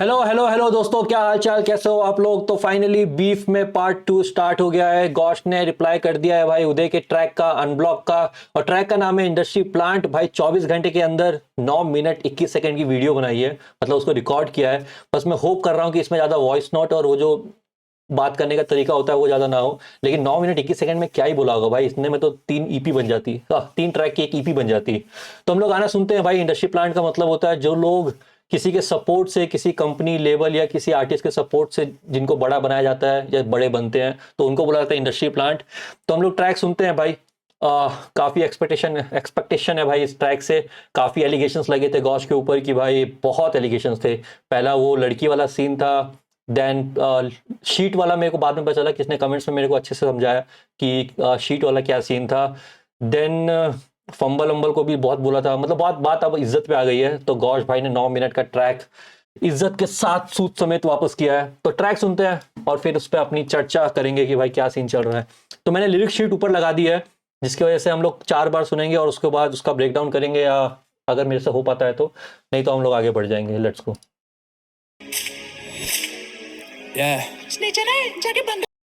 Hello hello hello दोस्तों, क्या हाल चाल, कैसे हो आप लोग। तो फाइनली बीफ में पार्ट 2 स्टार्ट हो गया है। गौश ने रिप्लाई कर दिया है भाई उदय के ट्रैक का, अनब्लॉक का। और ट्रैक का नाम है इंडस्ट्री प्लांट। भाई 24 घंटे के अंदर 9 मिनट 21 सेकंड की वीडियो बनाई है, मतलब उसको रिकॉर्ड किया है। बस मैं होप कर रहा हूँ कि इसमें ज़्यादा वॉइस नोट और वो जो बात करने का तरीका होता है वो ज़्यादा ना हो। लेकिन 9 मिनट 21 सेकंड में क्या ही बोला होगा भाई, इतने में तो 3 ईपी बन जाती, 3 ट्रैक की एक ईपी बन जाती। तो हम लोग गाना सुनते हैं भाई। इंडस्ट्री प्लांट का मतलब होता है जो लोग किसी के सपोर्ट से, किसी कंपनी लेवल या किसी आर्टिस्ट के सपोर्ट से जिनको बड़ा बनाया जाता है या बड़े बनते हैं, तो उनको बोला जाता है इंडस्ट्री प्लांट। तो हम लोग ट्रैक सुनते हैं भाई। काफ़ी एक्सपेक्टेशन है भाई इस ट्रैक से। काफ़ी एलिगेशंस लगे थे गौश के ऊपर कि भाई बहुत एलिगेशंस थे। पहला वो लड़की वाला सीन था, देन शीट वाला मेरे को बाद में पता चला, किसने कमेंट्स में मेरे को अच्छे से समझाया कि शीट वाला क्या सीन था। देन फंबल वंबल को भी बहुत बोला था, मतलब बहुत बात अब इज्जत पे आ गई है। तो गौश भाई ने 9 मिनट का ट्रैक इज्जत के साथ सूद समेत वापस किया है। तो ट्रैक सुनते हैं और फिर उस पर अपनी चर्चा करेंगे कि भाई क्या सीन चल रहा है। तो मैंने लिरिक्स शीट ऊपर लगा दी है, जिसकी वजह से हम लोग 4 बार सुनेंगे और उसके बाद उसका ब्रेक डाउन करेंगे, या अगर मेरे से हो पाता है तो, नहीं तो हम लोग आगे बढ़ जाएंगे। Let's go.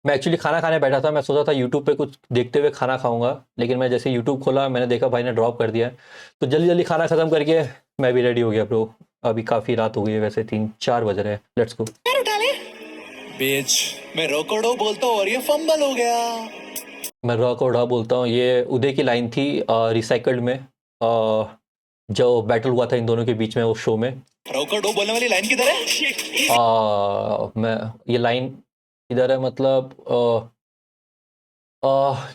मैं एक्चुअली खाना खाने बैठा था। मैं सोचा था यूट्यूब पे कुछ देखते हुए खाना खाऊंगा, लेकिन मैं जैसे यूट्यूब खोला मैंने देखा भाई ने ड्रॉप कर दिया है। तो जल्दी जल्दी खाना खत्म करके मैं भी रेडी हो गया ब्रो। अभी काफ़ी रात हो गई है, वैसे 3-4 बज रहे हैं। Let's go. बीच मैं रोकोडो बोलता हूँ और ये फंबल हो गया। मैं रॉक और ढा बोलता हूँ। ये उदय की लाइन थी रिसाइकल्ड में, जो बैटल हुआ था इन दोनों के बीच में उस शो में। रोकोडो बोलने वाली लाइन किधर है? मैं ये लाइन इधर है, मतलब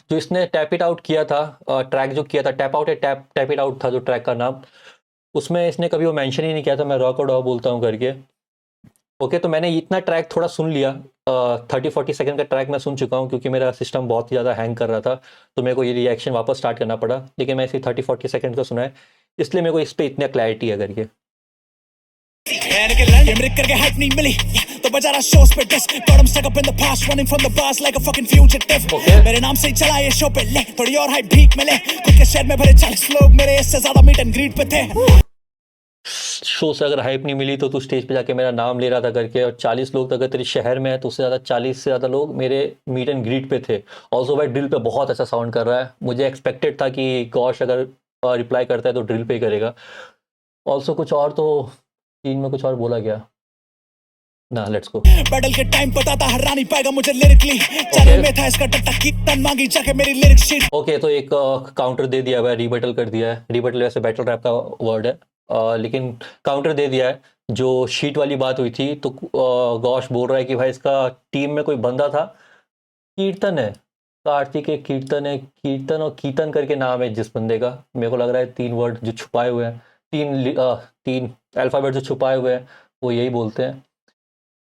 जो इसने टैप इट आउट किया था, ट्रैक जो किया था, टैप आउट है, टैप टैप इट आउट था जो ट्रैक का नाम। उसमें इसने कभी वो मेंशन ही नहीं किया था मैं रॉक और डॉ बोलता हूँ करके। ओके, तो मैंने इतना ट्रैक थोड़ा सुन लिया। 30-40 सेकंड का ट्रैक मैं सुन चुका हूँ, क्योंकि मेरा सिस्टम बहुत ही ज़्यादा हैंग कर रहा था। तो मेरे को ये रिएक्शन वापस स्टार्ट करना पड़ा, लेकिन मैं इसी 30-40 सेकंड का सुना है, इसलिए मेरे को इस पर इतना क्लैरिटी है करके। करके हाइप नहीं मिली तो बजा रहा शोज पे disk got stuck up in the past running from the past like a fucking fugitive मेरे नाम से ही चला ये शो पे ले थोड़ी और हाइप भीख मिले खुद के शहर में भरे 40 लोग मेरे इससे ज्यादा मीट एंड ग्रीट पे थे। शो से अगर हाइप नहीं मिली तो तू स्टेज पे जाके मेरा नाम ले रहा था करके, और 40 लोग तो अगर तेरे शहर में है तो उससे ज़्यादा 40 से ज़्यादा लोग मेरे मीट एंड ग्रीट पे थे। ऑल्सो भाई ड्रिल पे बहुत अच्छा साउंड कर रहा है। मुझे एक्सपेक्टेड था कि गौश अगर रिप्लाई करता है तो ड्रिल पे ही करेगा। ऑल्सो कुछ और तो सीन में कुछ और बोला गया ना। Let's go. बैटल के टाइम पता था हरा नहीं पाएगा मुझे लिरिकली चैनल में था इसका टट्टा की तन मांगी जाके मेरी लिरिक्स शीट। ओके, तो एक काउंटर दे दिया है, रिबटल कर दिया है। रिबटल वैसे बैटल रैप का वर्ड है, लेकिन काउंटर दे दिया है। जो शीट वाली बात हुई थी, तो गौश बोल रहा है कि भाई इसका टीम में कोई बंदा था, कीर्तन है, कार्तिक है, कीर्तन है, कीर्तन और कीर्तन करके नाम है जिस बंदे का। मेरे को लग रहा है 3 वर्ड जो छुपाए हुए हैं, 3 अल्फ़ाबेट जो छुपाए हुए हैं, वो यही बोलते हैं।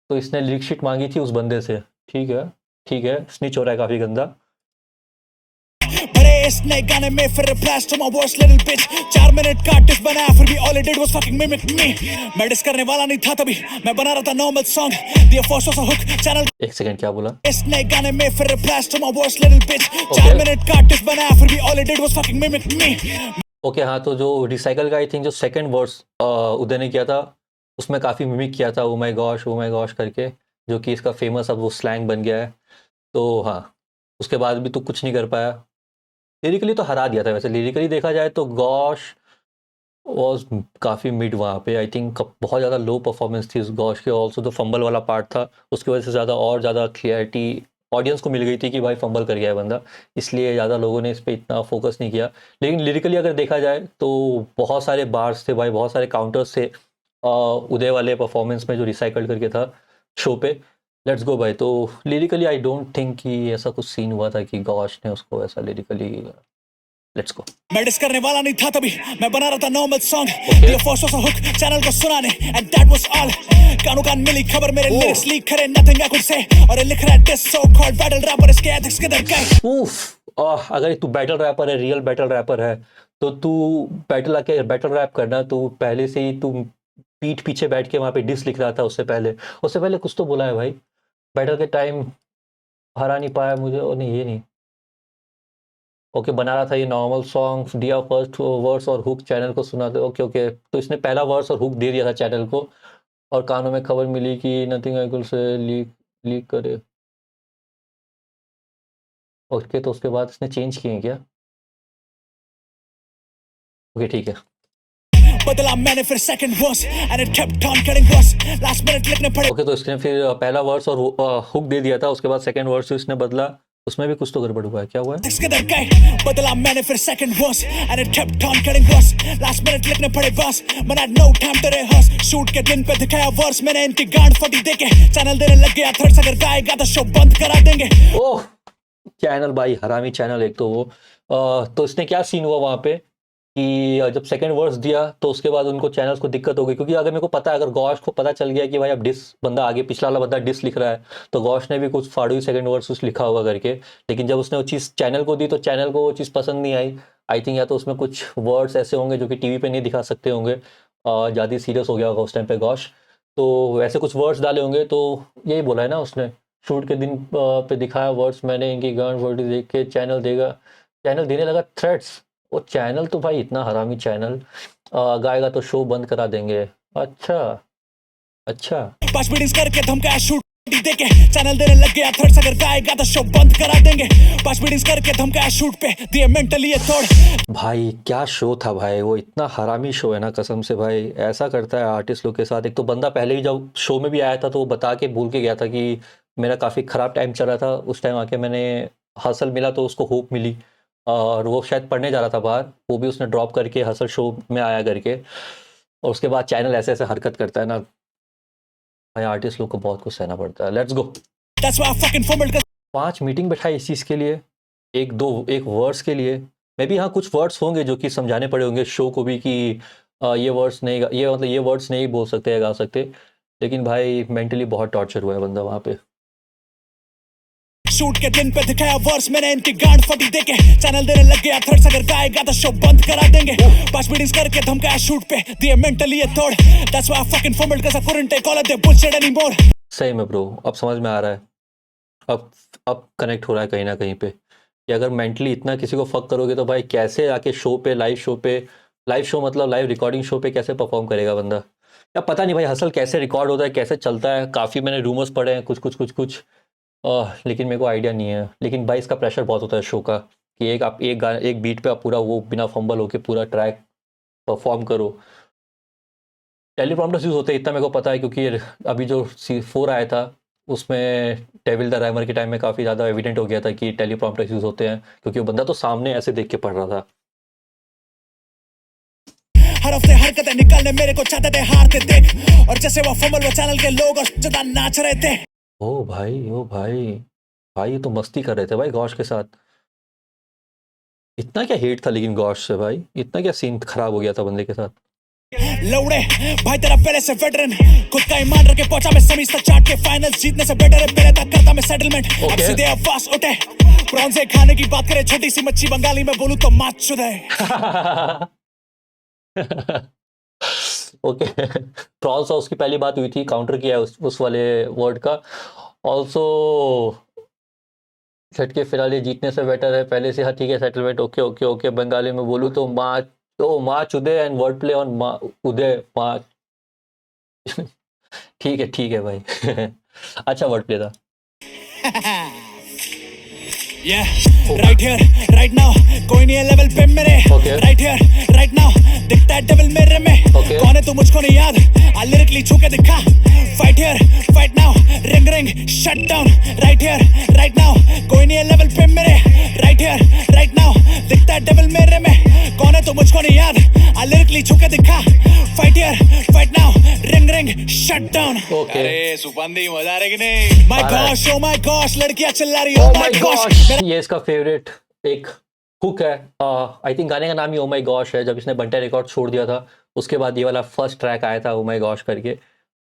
तो इसने लिरिक शीट मांगी थी उस बंदे से। ठीक है, ठीक है, स्निच हो रहा है काफ़ी गंदा। बड़े इस नए गाने में फिर replies to my worst little bitch 4 minute का आर्टिस्ट बनाया फिर भी all it did was fucking mimic me मैं डिस करने वाला नहीं था तभी मैं बना रहा था नॉर्मल सॉन्ग दिया first was a hook channel. एक सेकंड, क्या बोला? इस नए गाने में फिर replies to my worst little bitch 4 minute का आर्टिस्ट बनाया फिर भी all it did was fucking mimic me. Okay, हाँ, तो जो रिसाइकल का आई थिंक जो सेकंड वर्स उदय ने किया था, उसमें काफ़ी मिमिक किया था, ओ माय गॉश करके, जो कि इसका फेमस अब वो स्लैंग बन गया है। तो हाँ, उसके बाद भी तो कुछ नहीं कर पाया। लिरिकली तो हरा दिया था। वैसे लिरिकली देखा जाए तो गॉश वॉज काफ़ी मिड वहाँ पे। आई थिंक बहुत ज़्यादा लो परफॉर्मेंस थी उस गॉश के। ऑल्सो जो फंबल वाला पार्ट था, उसकी वजह से ज़्यादा क्लियरिटी ऑडियंस को मिल गई थी कि भाई फंबल कर गया है बंदा, इसलिए ज़्यादा लोगों ने इस पर इतना फोकस नहीं किया। लेकिन लिरिकली अगर देखा जाए तो बहुत सारे बार्स थे भाई, बहुत सारे काउंटर्स थे उदय वाले परफॉर्मेंस में जो रिसाइकल करके था शो पे। लेट्स गो भाई। तो लिरिकली आई डोंट थिंक कि ऐसा कुछ सीन हुआ था कि गॉश ने उसको ऐसा लिरिकली। Let's go. मैं डिस करने वाला नहीं था तभी मैं बना रहा था नॉर्मल सॉन्ग दिया first was a hook channel को सुनाने एंड दैट वाज ऑल कानों कान मिली खबर मेरे लिरिक्स लीक करे नथिंग आई कुड से और ये लिख रहा है this so called battle rapper इसके एथिक्स किधर गए। अगर तू बैटल रैपर है, रियल बैटल रैपर है, तो तू बैटल रैप करना। तू पहले से ही तू पीठ पीछे बैठ के वहां पे डिस लिख रहा था। उससे पहले कुछ तो बोला है भाई। बैटल के टाइम हरा नहीं पाया मुझे, और नहीं, ये नहीं। ओके, बना रहा था ये नॉर्मल सॉन्ग, दिया फर्स्ट वर्स और हुक चैनल को सुना दे। ओके ओके, तो इसने पहला वर्स और हुक दे दिया था चैनल को। और कानों में खबर मिली कि नथिंग आइकुल से लीक लीक करे। ओके, तो उसके बाद इसने चेंज किए हैं क्या? ओके ठीक है। बदला मैंने फिर second verse and it kept on getting worse last minute लिखने पड़े ओके, तो इसने फिर पहला वर्स और हुक दे दिया था, उसके बाद सेकंड वर्स इसने बदला, उसमें भी कुछ तो गड़बड़ हुआ है, क्या हुआ है? किधर गए बदला मैंने फिर second verse and it kept on getting worse last minute लिखने पड़े वर्स मैंने had no time to rehearse shoot के दिन पे दिखाया वर्स मैंने इनकी गांड फटी देके चैनल देने लग गया थर्ड्स अगर गाएगा तो शो बंद करा देंगे। ओह, चैनल भाई हरामी चैनल एक तो वो तो इसने क्या सीन हुआ वहाँ पे कि जब सेकंड वर्स दिया तो उसके बाद उनको चैनल्स को दिक्कत हो गई, क्योंकि अगर मेरे को पता है, अगर गौश को पता चल गया कि भाई अब डिस बंदा आगे, पिछला वाला बंदा डिस लिख रहा है, तो गौश ने भी कुछ फाड़ू ही सेकंड वर्स उस लिखा होगा करके। लेकिन जब उसने वो चीज़ चैनल को दी तो चैनल को वो चीज़ पसंद नहीं आई। आई थिंक या तो उसमें कुछ वर्ड्स ऐसे होंगे जो कि टीवी पे नहीं दिखा सकते होंगे, ज़्यादा सीरियस हो गया होगा उस टाइम पे गौश, तो वैसे कुछ वर्ड्स डाले होंगे। तो यही बोला है ना उसने, शूट के दिन पे दिखाया वर्ड्स मैंने इनकी गांड फोड़ी देख के चैनल देगा, चैनल देने लगा थ्रेट्स। वो चैनल तो भाई इतना हरामी चैनल, गाएगा तो शो बंद करा देंगे। अच्छा अच्छा। 5 मीटिंग्स करके धमकाया शूट देके चैनल देने लग गया थर्ड्स अगर गाएगा तो शो बंद करा देंगे 5 मीटिंग्स करके धमकाया शूट पे दिए मेंटली ये तोड़। भाई क्या शो था भाई, वो इतना हरामी शो है ना, कसम से भाई ऐसा करता है आर्टिस्ट लोग के साथ। एक तो बंदा पहले ही जब शो में भी आया था तो वो बता के भूल के गया था कि मेरा काफ़ी ख़राब टाइम चल रहा था, उस टाइम आके मैंने हसल मिला तो उसको होप मिली, और वो शायद पढ़ने जा रहा था बाहर, वो भी उसने ड्रॉप करके हसल शो में आया करके, और उसके बाद चैनल ऐसे ऐसे हरकत करता है ना भाई, आर्टिस्ट लोग को बहुत कुछ सहना पड़ता है। Let's go. That's why I fucking fumbled 5 meeting बैठाई इस चीज़ के लिए, एक वर्ड्स के लिए। मे बी हाँ कुछ वर्ड्स होंगे जो कि समझाने पड़े होंगे शो को भी कि ये वर्ड्स नहीं, ये मतलब ये वर्ड्स नहीं बोल सकते या गा सकते। लेकिन भाई मेंटली बहुत टॉर्चर हुआ है बंदा वहाँ पे। शूट के दिन पे दिखाया वर्स मैंने इनकी गांड फटी देके चैनल देने लग गया थर्ड्स अगर गाएगा तो शो बंद करा देंगे 5 मीटिंग्स करके धमकाया शूट पे दिए मेंटली ये तोड़। That's why I fucking fumbled cause I couldn't take all of their bullshit anymore। सही में ब्रो, अब समझ में आ रहा है, अब कनेक्ट हो रहा है कहीं ना कहीं पे कि अगर मेंटली इतना किसी को फक करोगे तो भाई कैसे आके शो पे, लाइव शो मतलब लाइव रिकॉर्डिंग शो पे कैसे परफॉर्म करेगा बंदा। या पता नहीं भाई हसल कैसे रिकॉर्ड होता है, कैसे चलता है, काफ़ी मैंने रूमर्स पढ़े हैं कुछ, लेकिन मेरे को आइडिया नहीं है। लेकिन भाई इसका प्रेशर बहुत होता है शो का कि एक बीट पे आप पूरा वो बिना फंबल होके पूरा ट्रैक परफॉर्म करो। टेलीप्रॉम्प्टर्स यूज़ होते हैं इतना मेरे को पता है, क्योंकि अभी जो C4 आया था उसमें डेविल द राइमर के टाइम में काफ़ी ज़्यादा एविडेंट हो गया था कि टेलीप्रॉम्प्टर्स यूज़ होते हैं, क्योंकि वो बंदा तो सामने ऐसे देख के पढ़ रहा था। हर हफ्ते हरकतें निकालने मेरे को चाहते थे हारते देख और जैसे वो फंबल वो चैनल के लोग और ज्यादा नाच रहे थे। ओ भाई भाई ये तो मस्ती कर रहे थे भाई गौश के साथ। इतना क्या हेट था लेकिन गौश से भाई, इतना क्या सीन खराब हो गया था बंदे के साथ। लौड़े भाई तेरा पहले से वेटरन खुद का ईमान रख के पहुंचा मैं सेमीज तक चाट के फाइनल्स जीतने से बेटर है पहले तक करता मैं सेटलमेंट अब सीधे आवाज उठे प्रॉन से खाने की बात करे छोटी सी मच्छी बंगाली में बोलूं तो माच चुदे। ओके, प्रॉन्स उसकी पहली बात हुई थी, काउंटर किया है उस वाले वर्ड का। ऑल्सो झटके फिलहाल जीतने से बेटर है पहले से, हाँ ठीक है सेटलमेंट, ओके बंगाली में बोलूँ तो माँ चुदे एंड वर्ड प्ले ऑन माँ उदय माँ। ठीक है भाई। अच्छा वर्ड प्ले था। Yeah, right here, right now, कोई नहीं है लेवल पे मेरे। Okay. Right here, right now, दिखता है डेविल मेरे में। Okay. कौन है तू मुझको नहीं याद, आ लिरिकली छू के दिखा। Fight here, fight now, ring, shut down। Right here, right now, कोई नहीं है लेवल पे मेरे। Right here, right now, दिखता है डेविल मेरे में। कौन है तू मुझको नहीं याद, आ लिरिकली छू के दिखा। Fight here, fight now, ring, shut down। Okay. अरे सुपंदी मजा आ रही कि नहीं? My gosh, oh my gosh, लड़कियां चिल्ला रही, oh my gosh। ये इसका फेवरेट एक हुक है, आई थिंक गाने का नाम ही ओ माई गॉश है। जब इसने बंटे रिकॉर्ड छोड़ दिया था उसके बाद ये वाला फर्स्ट ट्रैक आया था ओ माई गॉश करके,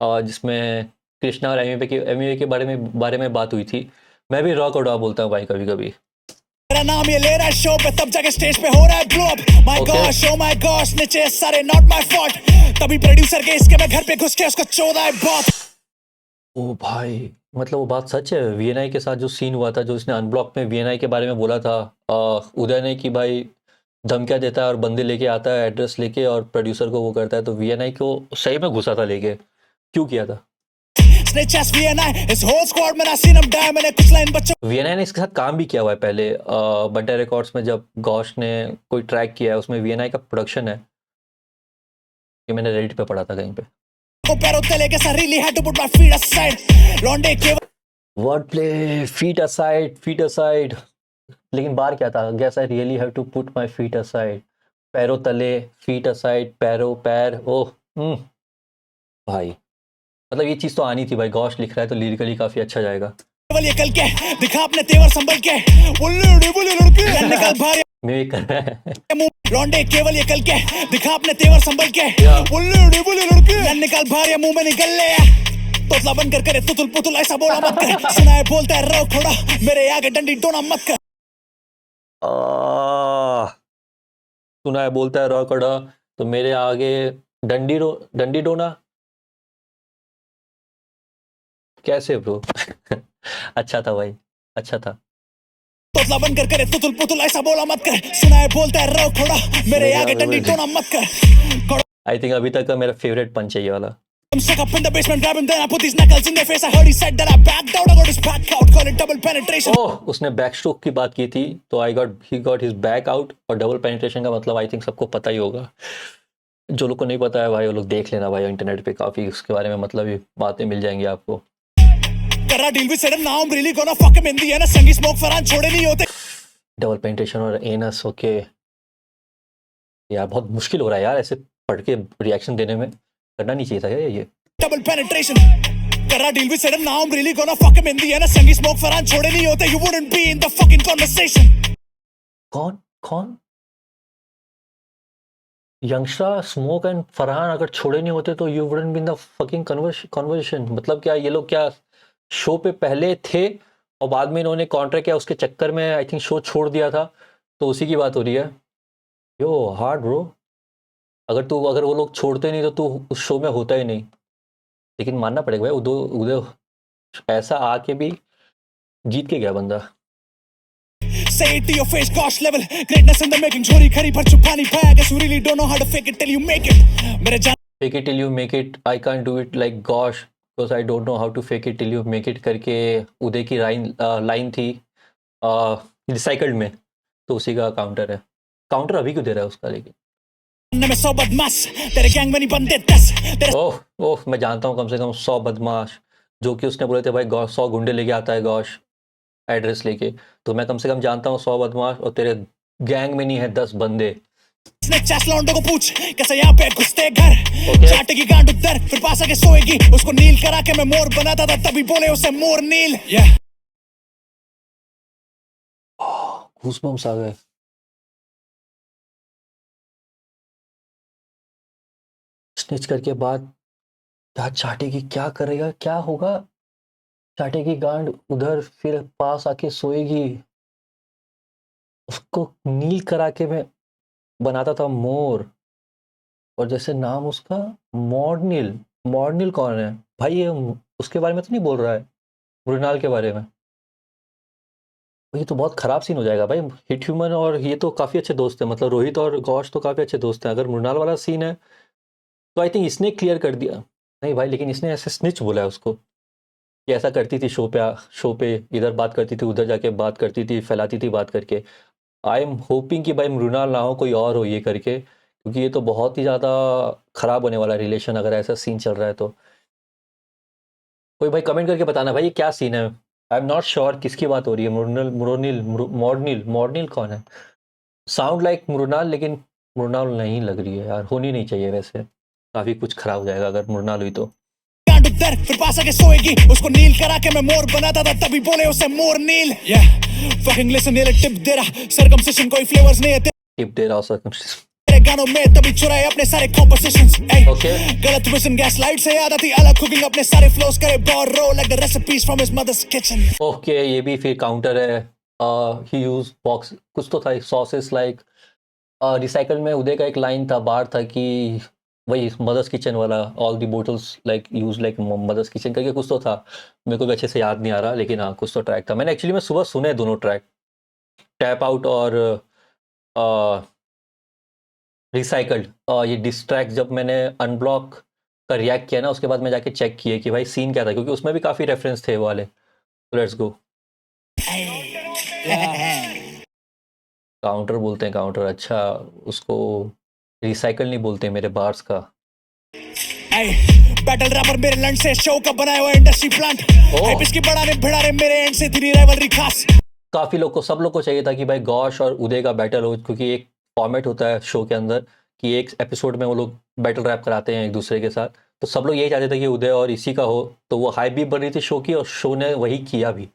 जिसमें कृष्णा और एमी के बारे में बात हुई थी। मैं भी रॉक और डॉ बोलता हूँ भाई कभी कभी। मेरा नाम ये ले रहा है शो पे तब जाके स्टेज पे हो रहा है blow up. My gosh oh my gosh नीचे सारे नॉट माय फॉल्ट तभी प्रोड्यूसर के इसके मैं घर पे घुस के उसको चौदह है बहुत। ओ भाई मतलब वो बात सच है, वीएनआई के साथ जो सीन हुआ था, जो इसने अनब्लॉक में वीएनआई के बारे में बोला था उदय ने कि भाई धमकियाँ देता है और बंदे लेके आता है एड्रेस लेके और प्रोड्यूसर को वो करता है, तो वीएनआई को सही में घुसा था लेके। क्यों किया था? Snitch ass VNI, his whole squad man I seen him die. मैंने कुछ लाइन बच्चों वीएनआई ने इसके साथ काम भी किया हुआ है पहले, बंटा रिकॉर्ड्स में जब गॉश ने कोई ट्रैक किया है उसमें वीएनआई का प्रोडक्शन है, ये मैंने रेडिट पे पढ़ा था कहीं पे। को पैरों तले के I really had to put my feet aside. लौंडे केवल वर्ड प्ले, फीट असाइड, लेकिन बार क्या था? Guess I really have to put my feet aside, पैरों तले, फीट असाइड, पैर, ओह भाई मतलब ये चीज तो आनी थी भाई, गॉश लिख रहा है तो लिरिकली काफी अच्छा जाएगा। केवल ये कल के दिखा अपने तेवर संभल के बोले लड़के निकल भारी मैं कर रहा है मुंह लौंडे केवल ये कल के दिखा अपने तेवर संभल के बोले लड़के निकल भारी मुंह में निकल ले तोतला बनकर करे तुतुल पुतुल ऐसा बोला मत कर सुना है बोलता है रो खोड़ा मेरे आगे डंडी डोना मत कर सुना है बोलता है रॉ कड़ा तो मेरे आगे डंडी डोना कैसे ब्रो? अच्छा था भाई, अच्छा था। तोतला बनकर करे तुतुल पुतुल ऐसा बोला मत कर सुना है बोलता है रो खोड़ा मेरे आगे डंडी डोना मत कर आई थिंक अभी तक का मेरा फेवरेट पंच है ये वाला। I'm stuck up in the basement, grab him, then I put these knuckles in their face. I heard he said that I backed out. I got his back out, call it double penetration. ओह उसने back stroke की बात की थी तो he got his back out, और double penetration का मतलब I think सबको पता ही होगा। जो लोग को नहीं पता है भाई वो लोग देख लेना भाई, इंटरनेट पे काफी उसके बारे में मतलब ये बातें मिल जाएंगी आपको। करा deal with sedan, now I'm really gonna fuck him in the end. संगी स्मोक फरान छोड़े नहीं होते। डबल पेनिट्रेशन और एनस, ओके यार बहुत मुश्किल हो रहा है यार, ऐसे पढ़ के रिएक्शन देने में करना नहीं चाहिए था यार ये। Double penetration. करा deal with sedan, now I'm really gonna fuck him in the end. संगी स्मोक फरान छोड़े नहीं होते। You wouldn't be in the fucking conversation. कौन यंगस्टर स्मोक एंड फरहान अगर छोड़े नहीं होते तो you wouldn't be in the fucking conversation. मतलब क्या ये लोग क्या शो पे पहले थे और बाद में इन्होंने कॉन्ट्रैक्ट किया, उसके चक्कर में आई थिंक शो छोड़ दिया था, तो उसी की बात हो रही है। यो हार्ड ब्रो, अगर वो लोग छोड़ते नहीं तो तू उस शो में होता ही नहीं। लेकिन मानना पड़ेगा भाई उदय ऐसा आके भी जीत के गया बंदा। Say it to your face, gosh level. Greatness in the making. चोरी खरी पर छुपानी पाया। Guess you really don't know how to fake it till you make it. मेरे जान Fake it till you make it, I can't do it like gosh because I don't know how to fake it till you make it करके उदय की line थी recycled में, तो उसी का counter है। काउंटर अभी क्यों दे रहा है उसका? लेकिन में 100 बदमाश तेरे गैंग में नहीं बनते 10 तेरे ओह मैं जानता हूँ कम से कम 100 बदमाश, जो कि उसने बोले थे भाई 100 गुंडे लेके आता है गौश एड्रेस लेके, तो मैं कम से कम जानता हूँ 100 बदमाश, और तेरे गैंग में नहीं है 10 बंदे। इसने चैस लौंडों को पूछ कैसे यहाँ पे घुसते घर चाटेगी गांड उधर फिर पास आके सोएगी उसको नील करा के मैं मोर बनाता था तभी बोले उसे मोर नील। गूज़बम्स आ गए। स्निच करके बाद क्या चाटेगी, क्या करेगा, क्या होगा? चाटेगी गांड उधर फिर पास आके सोएगी, उसको नील करा के मैं बनाता था मोर, और जैसे नाम उसका मॉर्निल। मॉर्निल कौन है भाई? ये उसके बारे में तो नहीं बोल रहा है, मृणाल के बारे में? ये तो बहुत खराब सीन हो जाएगा भाई। हिट ह्यूमन और ये तो काफ़ी अच्छे दोस्त हैं, मतलब रोहित और गौश तो काफ़ी अच्छे दोस्त हैं। अगर मृणाल वाला सीन है तो आई थिंक इसने क्लियर कर दिया। नहीं भाई, लेकिन इसने ऐसे स्निच बोला है उसको कि ऐसा करती थी शो पे इधर बात करती थी, उधर जाके बात करती थी, फैलाती थी बात करके। आई एम होपिंग कि भाई मृणाल ना हो, कोई और हो ये करके, क्योंकि ये तो बहुत ही ज़्यादा ख़राब होने वाला रिलेशन अगर ऐसा सीन चल रहा है तो। कोई भाई कमेंट करके बताना भाई ये क्या सीन है। आई एम नॉट श्योर किसकी बात हो रही है। मॉर्निल कौन है? साउंड लाइक मृणाल, लेकिन मृणाल नहीं लग रही है यार, होनी नहीं चाहिए वैसे। काफ़ी कुछ खराब हो जाएगा अगर मृणाल हुई तो। उधर फिर पास आके सोएगी उसको नील करा के मैं मोर बनाता था तभी बोले उसे मोर नील। फकिंग लिसन ये टिप दे रहा सर्कमसिशन कोई फ्लेवर्स नहीं है टिप दे रहा सर्कमसिशन तेरे गानों में तभी चुराए अपने सारे कॉम्पोजिशंस। गलत विजन गैस लाइट से याद आती अलग कुकिंग अपने सारे फ्लोस करे borrow like the recipes from his mother's kitchen. Okay ये भी फिर काउंटर है। ही यूज बॉक्स कुछ तो था सॉसेस लाइक रिसाइकल में उदय का एक लाइन था बार था कि वही मदर्स किचन वाला, all the bottles like use like mother's kitchen करके कुछ तो था। मेरे को भी अच्छे से याद नहीं आ रहा, लेकिन हाँ कुछ तो ट्रैक था। मैंने एक्चुअली सुबह सुने दोनों ट्रैक, टैप आउट और रिसाइकल्ड। ये डिस ट्रैक जब मैंने अनब्लॉक का रिएक्ट किया ना, उसके बाद मैं जाके चेक किए कि भाई सीन क्या था, क्योंकि उसमें भी काफ़ी रेफरेंस थे वो वाले। Let's go. काउंटर बोलते हैं, काउंटर, अच्छा। उसको रिसाइकल नहीं बोलते मेरे बार्स का। बैटल रैपर मेरे लंड से शो का बनाया हुआ इंडस्ट्री प्लांट। हाइप इसकी बढ़ाने भिड़ाने मेरे एंड से तेरी राइवलरी खास। काफ़ी लोग को, सब लोग को चाहिए था कि भाई गौश और उदय का बैटल हो, क्योंकि एक फॉर्मेट होता है शो के अंदर कि एक एपिसोड में वो लोग बैटल रैप कराते हैं एक दूसरे के साथ। तो सब लोग यही चाहते थे कि उदय और इसी का हो, तो वो हाइप भी बढ़ रही थी शो की, और शो ने वही किया भी।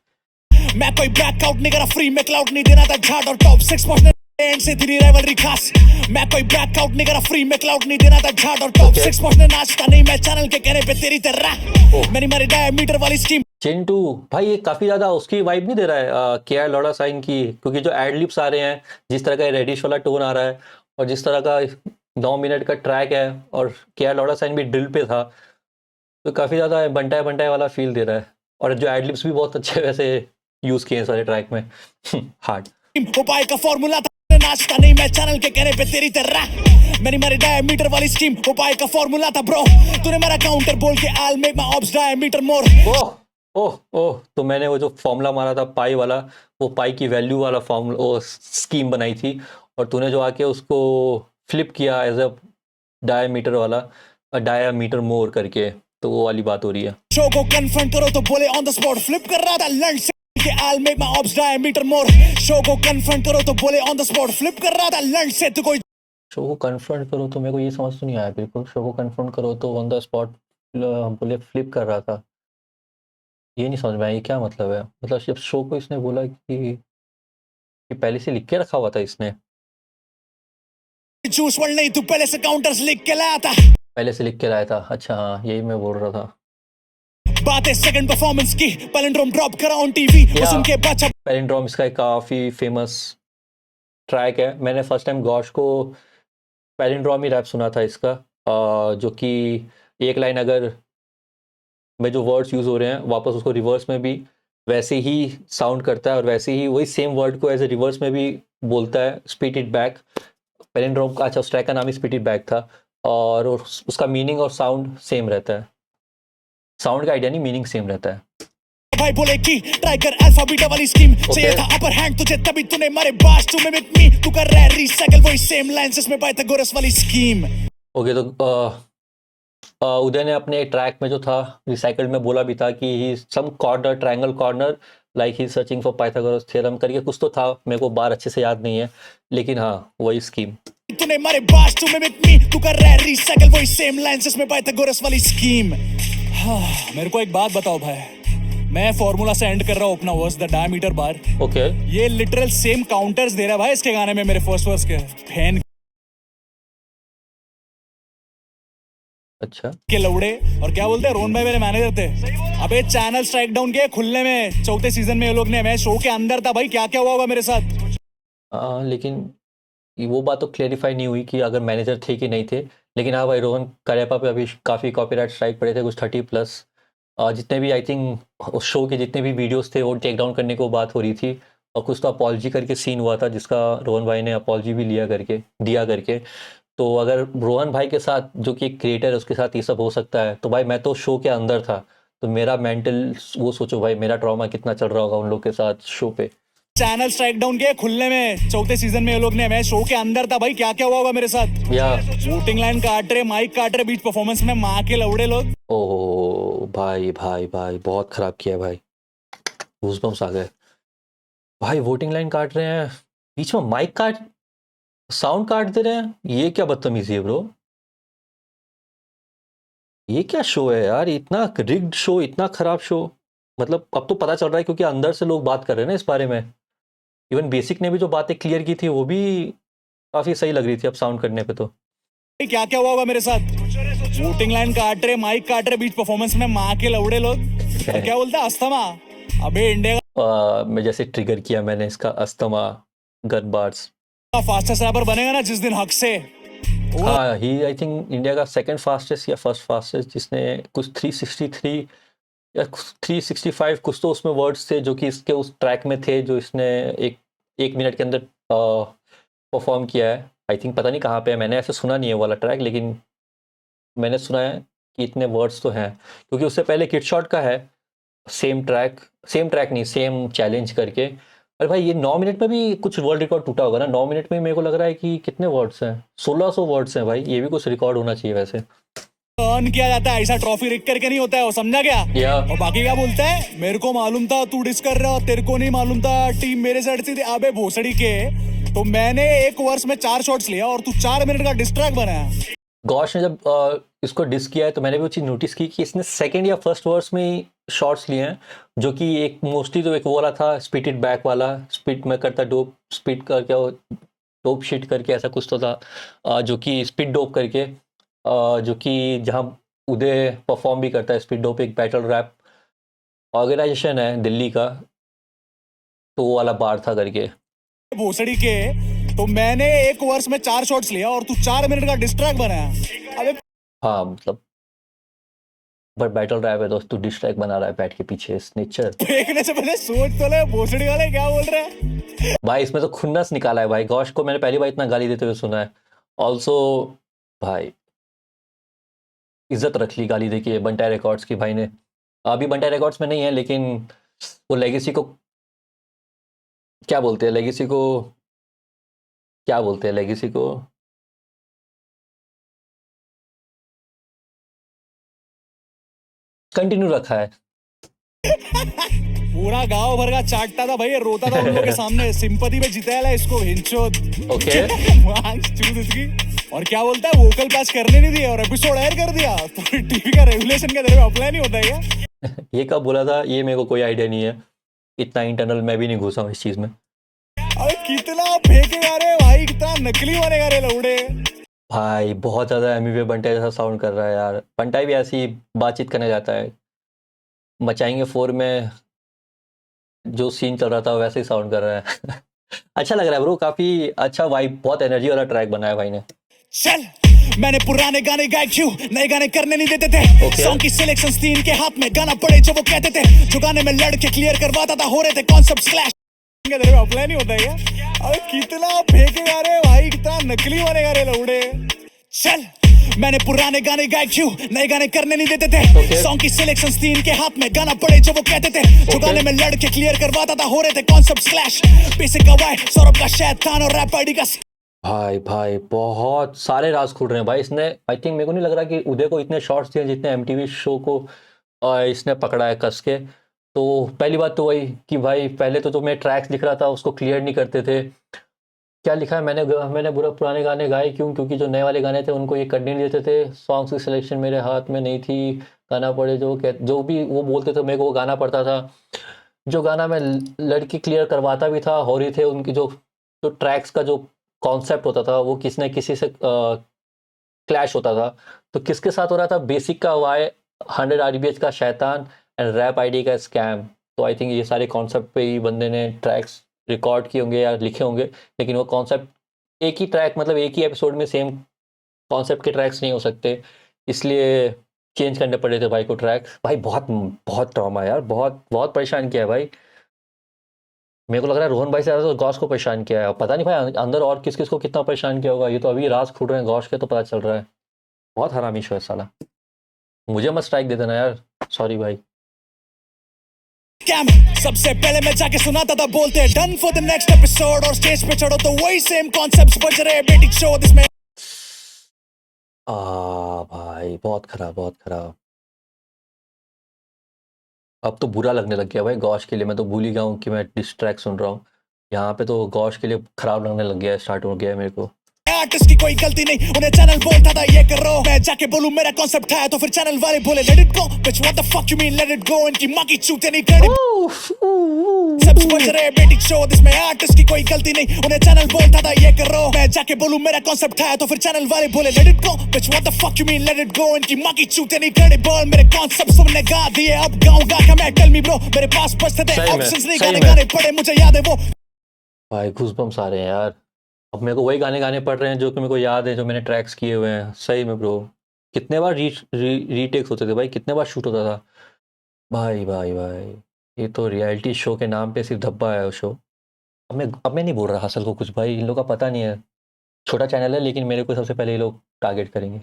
मैं कोई बैकआउट नहीं करा, फ्री में क्लाउड नहीं देना था झाड़, और टॉप 6 पहुंचने एंड से तेरी राइवलरी खास। मैं कोई बैकआउट नहीं करा, फ्री में क्लाउड नहीं देना था झाड़, और टॉप 6 पहुंचने नाचता नहीं मैं चैनल के कहने पे तेरी तरह। मैंने मारी डायमीटर वाली स्टीम। चिंटू भाई ये काफ़ी ज़्यादा उसकी वाइब नहीं दे रहा है के आर लौड़ा साइन की, क्योंकि जो एडलिप्स आ रहे हैं, जिस तरह का रेडिश वाला टोन आ रहा है, और जिस तरह का 9 मिनट का ट्रैक है, और के आर लौड़ा साइन भी ड्रिल पे था, तो काफ़ी ज़्यादा बंटाए बंटाए वाला फील दे रहा है। और जो एडलिप्स भी बहुत अच्छे वैसे यूज़ किए हैं सारे ट्रैक में। हार्ड। उपाय का फॉर्मूला था नाचता नहीं मैं चैनल के कहने पे तेरी तरह। मैंने मारी डायमीटर वाली स्टीम, उपाय का फॉर्मूला था ब्रो। तूने मेरा काउंटर बोल के I'll make my ops diameter more। ओह ओह ओह, तो मैंने वो जो फॉर्मूला मारा था पाई वाला, वो पाई की वैल्यू वाला फॉर्मूला, वो स्कीम बनाई थी, और तूने जो आके उसको फ्लिप किया एज अ डायमीटर वाला, डायमीटर मोर करके, तो वो वाली बात हो रही है। शो को कन्फ्रंट करो तो बोले ऑन द स्पॉट फ्लिप कर रहा था लंड से कि I'll make my ops diameter more। Show को कन्फ्रंट करो तो बोले ऑन द स्पॉट फ्लिप कर रहा था लंड से तू कोई। शो को कन्फ्रंट करो तो मेरे को ये समझ तो नहीं आया बिल्कुल। शो को कन्फ्रंट करो तो ऑन द स्पॉट बोले फ्लिप कर रहा था, ये नहीं समझ में आया ये क्या मतलब है। मतलब जब शो को इसने बोला कि पहले से लिख के रखा हुआ था इसने, जूस वर्ल्ड नहीं, तू पहले से काउंटर्स लिख के लाया था। पहले से लिख के लाया था, अच्छा हाँ यही मैं बोल रहा था। बात है सेकंड परफॉर्मेंस की, पैलिंड्रोम ड्रॉप करा ऑन टीवी और सुन के बचा। पैलिंड्रोम इसका एक काफ़ी फेमस ट्रैक है। मैंने फर्स्ट टाइम गौश को पैलिंड्रोम ही रैप सुना था इसका, जो कि एक लाइन अगर में जो वर्ड्स यूज़ हो रहे हैं वापस उसको रिवर्स में भी वैसे ही साउंड करता है, और वैसे ही वही सेम वर्ड को एज ए रिवर्स में भी बोलता है, स्पीट इट बैक। पैलिंड्रोम का, अच्छा, उस ट्रैक का नाम ही स्पीट इट बैक था, और उसका मीनिंग और साउंड सेम रहता है। साउंड का आइडिया नहीं, मीनिंग सेम रहता है। भाई बोले कि ट्राई कर अल्फा बीटा वाली स्कीम चाहिए था अपर हैंड तुझे, तभी तूने मारे बास टू मिमिक मी। तू कर रहा है रिसाइकल वही सेम लाइंस जिसमें पाइथागोरस वाली स्कीम। ओके, तो उदय ने अपने ट्रैक में जो था रिसाइकल्ड में बोला भी था कि he some corner, triangle corner, like he searching for Pythagoras theorem करके कुछ तो था, मेरे को बार अच्छे से याद नहीं है, लेकिन हाँ वही स्कीम। तूने मारे बास टू मिमिक मी। तू कर रहा है रिसाइकल वही सेम लाइंस जिसमें पाइथागोरस वाली स्कीम। मेरे को एक बात बताओ भाई, मैं फॉर्मूला से एंड कर रहा हूँ अपना verse the diameter bar. Okay, ये लिटरल सेम काउंटर्स दे रहा है भाई इसके गाने में मेरे फर्स्ट वर्स के। फैन अच्छा, के लौड़े। और क्या बोलते हैं, रोहन भाई मेरे मैनेजर थे। अबे चैनल स्ट्राइक डाउन किए खुलने में चौथे सीजन में ये लोग ने। मैं शो के अंदर था भाई, क्या क्या हुआ होगा मेरे साथ। लेकिन वो बात तो क्लेरिफाई नहीं हुई कि अगर मैनेजर थे कि नहीं थे, लेकिन हाँ भाई रोहन करेपा पे अभी काफ़ी कॉपीराइट स्ट्राइक पड़े थे, कुछ 30+। जितने भी आई थिंक उस शो के जितने भी वीडियोस थे वो टेक डाउन करने को बात हो रही थी, और कुछ तो अपॉलजी करके सीन हुआ था जिसका रोहन भाई ने अपॉलजी भी दिया करके। तो अगर रोहन भाई के साथ, जो कि एक क्रिएटर है, उसके साथ ये सब हो सकता है, तो भाई मैं तो शो के अंदर था, तो मेरा मेंटल, वो सोचो भाई मेरा ट्रॉमा कितना चल रहा होगा उन लोग के साथ शो पे। चैनल स्ट्राइक डाउन किए खुलने में चौथे सीजन में ये लोग ने। मैं शो के अंदर था भाई, क्या क्या हुआ होगा मेरे साथ। या वोटिंग लाइन काट रहे, माइक काट रहे बीच परफॉर्मेंस में, माँ के लौड़े लोग। ओह भाई भाई भाई, बहुत ख़राब किया भाई, गूज़बम्स आ गए भाई। वोटिंग लाइन काट रहे हैं, बीच में माइक काट, साउंड काट दे रहे हैं, ये क्या बदतमीजी है ब्रो। ये क्या शो है यार, इतना रिग्ड शो, इतना खराब शो। मतलब अब तो पता चल रहा है क्योंकि अंदर से लोग बात कर रहे हैं ना इस बारे में। इवन बेसिक ने भी जो बातें क्लियर की थी वो भी काफ़ी सही लग रही थी अब साउंड करने पे तो। क्या क्या हुआ होगा मेरे साथ। वोटिंग लाइन काट रहे, माइक काट रहे बीच परफॉर्मेंस में, माँ के लौड़े लोग। और क्या बोलता है, अस्थमा। अबे इंडिया मैं जैसे ट्रिगर किया मैंने इसका अस्थमा गन बार्स। का फास्टेस्ट रैपर बनेगा ना जिस दिन हक से। हाँ, ही आई थिंक इंडिया का सेकंड फास्टेस्ट या फर्स्ट फास्टेस्ट, जिसने कुछ 363 या 365 कुछ तो उसमें वर्ड्स थे जो कि इसके उस ट्रैक में थे, जो इसने एक मिनट के अंदर परफॉर्म किया है। आई थिंक पता नहीं कहाँ पे है, मैंने ऐसे सुना नहीं है वो वाला ट्रैक, लेकिन मैंने सुना है कि इतने वर्ड्स तो हैं, क्योंकि उससे पहले किड शॉट का है सेम ट्रैक नहीं, सेम चैलेंज करके। अरे भाई ये 9 मिनट में भी कुछ वर्ल्ड रिकॉर्ड टूटा होगा ना। 9 मिनट में मेरे को लग रहा है कि कितने वर्ड्स हैं, 1600 वर्ड्स हैं भाई। ये भी कुछ रिकॉर्ड होना चाहिए वैसे। अर्न किया जाता है, ऐसा ट्रॉफी रिक करके नहीं होता है वो, समझा क्या? या और बाकी क्या बोलता है, मेरे को मालूम था तू डिस कर रहा हो, तेरे को नहीं मालूम था टीम मेरे साइड से थी। अबे भोसड़ी के, तो मैंने एक ओवर्स में 4 शॉट्स लिया और तू 4 मिनट का डिस्ट्रैक्ट बनाया। गॉश ने जब इसको डिस किया है तो मैंने भी वो चीज़ नोटिस की कि इसने सेकंड या फर्स्ट ओवर्स में ही शॉट्स लिए हैं, जो कि एक मोस्टली तो एक वो वाला था स्पीड इट बैक वाला, स्पीड में करता डोप स्पीड करके, डोप शीट करके ऐसा कुछ तो था, जो कि स्पीड डोप करके, जो कि जहाँ उदय परफॉर्म भी करता है। स्पीड डोप एक बैटल रैप ऑर्गेनाइजेशन है दिल्ली का, तो वो वाला बार था करके। भोसड़ी के, तो मैंने एक ओवर्स में 4 शॉट्स लिया और तू 4 मिनट का डिस्ट्रैक्ट बनाया। अबे हाँ मतलब, बट बैटल रैप है दोस्त, तू डिस्ट्रैक्ट बना रहा है बैठ के पीछे, नेचर। फेंकने से पहले सोच तो ले, भोसड़ी वाले क्या बोल रहे हैं। भाई इसमें तो खुन्नस निकाला है भाई। गॉश को मैंने पहली बार इतना गाली देते हुए सुना है। ऑल्सो भाई इज्जत रख ली गाली दे के बंटाई रिकॉर्ड्स की भाई ने। अभी बंटाई रिकॉर्ड्स में नहीं है, लेकिन वो लेगेसी को क्या बोलते हैं, लेगेसी को क्या बोलते हैं, लेगेसी को कंटिन्यू रखा है। पूरा गांव भर का चाटता था भाई, रोता था उन लोगों के सामने, सिंपैथी में जिताया इसको हिंचोद। ओके मांग चूद उसकी। और क्या बोलता है, वोकल पैच करने नहीं दिया और एपिसोड ऐड कर दिया। तो टीवी का रेगुलेशन के तेरे में अप्लाई नहीं होता है क्या? ये कब बोला था ये मेरे को कोई आइडिया नहीं है, इतना इंटरनल मैं भी नहीं घुसा हूँ इस चीज़ में। अरे कितना फेंकेगा रे भाई, कितना नकली बनेगा रे लौड़े। भाई बहुत ज़्यादा एमवी बंटाई जैसा साउंड कर रहा है यार। बंटाई भी ऐसी बातचीत करने जाता है। मचाएंगे 4 में जो सीन चल रहा था वैसे ही साउंड कर रहा है। अच्छा लग रहा है ब्रो, काफ़ी अच्छा वाइब, बहुत एनर्जी वाला ट्रैक बनाया भाई ने। चल मैंने पुराने गाने गाए, क्यों नए गाने करने नहीं देते थे। Okay. सॉन्ग की सिलेक्शन तीन के हाथ में, गाना पड़े जो वो कहते थे, जो गाने में लड़के क्लियर करवाता था, हो रहे थे कॉन्सेप्ट क्लैश। तेरे में अप्लाई नहीं होता है क्या? अरे कितना फेंकेगा रे भाई, कितना नकली बनेगा रे लौड़े। चल मैंने पुराने गाने गाए, क्यों नए गाने करने नहीं देते थे। Okay. सॉन्ग की सिलेक्शन तीन के हाथ में, गाना पड़े जो वो कहते थे, जो गाने में लड़के क्लियर करवाता था, हो रहे थे कॉन्सेप्ट क्लैश। बेसिक गवाए सौरभ का शैतान और रैप आईडी का। भाई भाई बहुत सारे राज खुल रहे हैं भाई। इसने आई थिंक, मेरे को नहीं लग रहा कि उदय को इतने शॉट्स दिए जितने एमटीवी शो को इसने पकड़ा है कस के। तो पहली बात तो वही कि भाई पहले तो मैं ट्रैक्स लिख रहा था उसको क्लियर नहीं करते थे। क्या लिखा है मैंने बुरा पुराने गाने गाए क्यों, क्योंकि जो नए वाले गाने थे उनको ये करने नहीं देते थे। सॉन्ग्स की सिलेक्शन मेरे हाथ में नहीं थी, गाना पड़े जो भी वो बोलते थे मेरे को वो गाना पड़ता था। जो गाना मैं लड़की क्लियर करवाता भी था, हो रही थे उनकी जो जो ट्रैक्स का जो कॉन्सेप्ट होता था वो किसी न किसी से क्लैश होता था। तो किसके साथ हो रहा था, बेसिक का वाई 100 RBH का शैतान एंड रैप आईडी का स्कैम। तो आई थिंक ये सारे कॉन्सेप्ट पे ही बंदे ने ट्रैक्स रिकॉर्ड किए होंगे या लिखे होंगे, लेकिन वो कॉन्सेप्ट एक ही ट्रैक मतलब एक ही एपिसोड में सेम कॉन्सेप्ट के ट्रैक्स नहीं हो सकते, इसलिए चेंज करने पड़े थे भाई को ट्रैक। भाई बहुत बहुत ट्रॉमा यार, बहुत बहुत परेशान किया है भाई। मेरे को लग रहा है रोहन भाई से ज़्यादा तो गौश को परेशान किया है। पता नहीं भाई अंदर और किस किस को कितना परेशान किया होगा, ये तो अभी राज खुल रहे हैं गौश के तो पता चल रहा है। बहुत हरामी शो है साला। मुझे मत स्ट्राइक दे देना यार, सॉरी भाई। कैम सबसे पहले मैं जाके सुनाता था बोलते done for the next episode, और स्टेज पे चढ़ो तो वही सेम कॉन्सेप्ट्स बज रहे बेटिक शो दिस में। भाई बहुत खराब बहुत खराब। अब तो बुरा लगने लग गया भाई गौश के लिए। मैं तो भूल ही गया हूँ कि मैं डिस्ट्रैक्ट सुन रहा हूँ। यहाँ पे तो गौश के लिए खराब लगने लग गया है, स्टार्ट हो गया है मेरे को। आर्टिस्ट की कोई गलती नहीं, उन्हें चैनल बोलता था ये करो, मैं जाके बोलूं मेरा कॉन्सेप्ट है, तो फिर चैनल वाले बोले let it go bitch what the fuck you mean let it go, इनकी मां की चूते नहीं क्रेडिट सब बज रहे बेटिक शो दिस में। आर्टिस्ट की कोई गलती नहीं, उन्हें चैनल बोलता था ये करो, मैं जाके बोलूं मेरा कॉन्सेप्ट है, तो फिर चैनल वाले बोले let it go bitch what the fuck you mean let it go, इनकी मां की चूते नहीं क्रेडिबल, मेरे कॉन्सेप्ट सबने गा दिए अब गाऊंगा क्या मैं, टेल मी ब्रो मेरे पास बचते थे ऑप्शंस नहीं, गाने गाने पड़े मुझे याद है वो। भाई घूसबम्स आ रहे हैं यार। अब मेरे को वही गाने गाने पड़ रहे हैं जो कि मेरे को याद है, जो मैंने ट्रैक्स किए हुए हैं। सही में ब्रो, कितने बार रीटेक्स होते थे भाई, कितने बार शूट होता था भाई भाई भाई। ये तो रियलिटी शो के नाम पे सिर्फ धब्बा है वो शो। अब मैं नहीं बोल रहा हसल को कुछ भाई, इन लोग का पता नहीं है। छोटा चैनल है लेकिन मेरे को सबसे पहले ये लोग टारगेट करेंगे।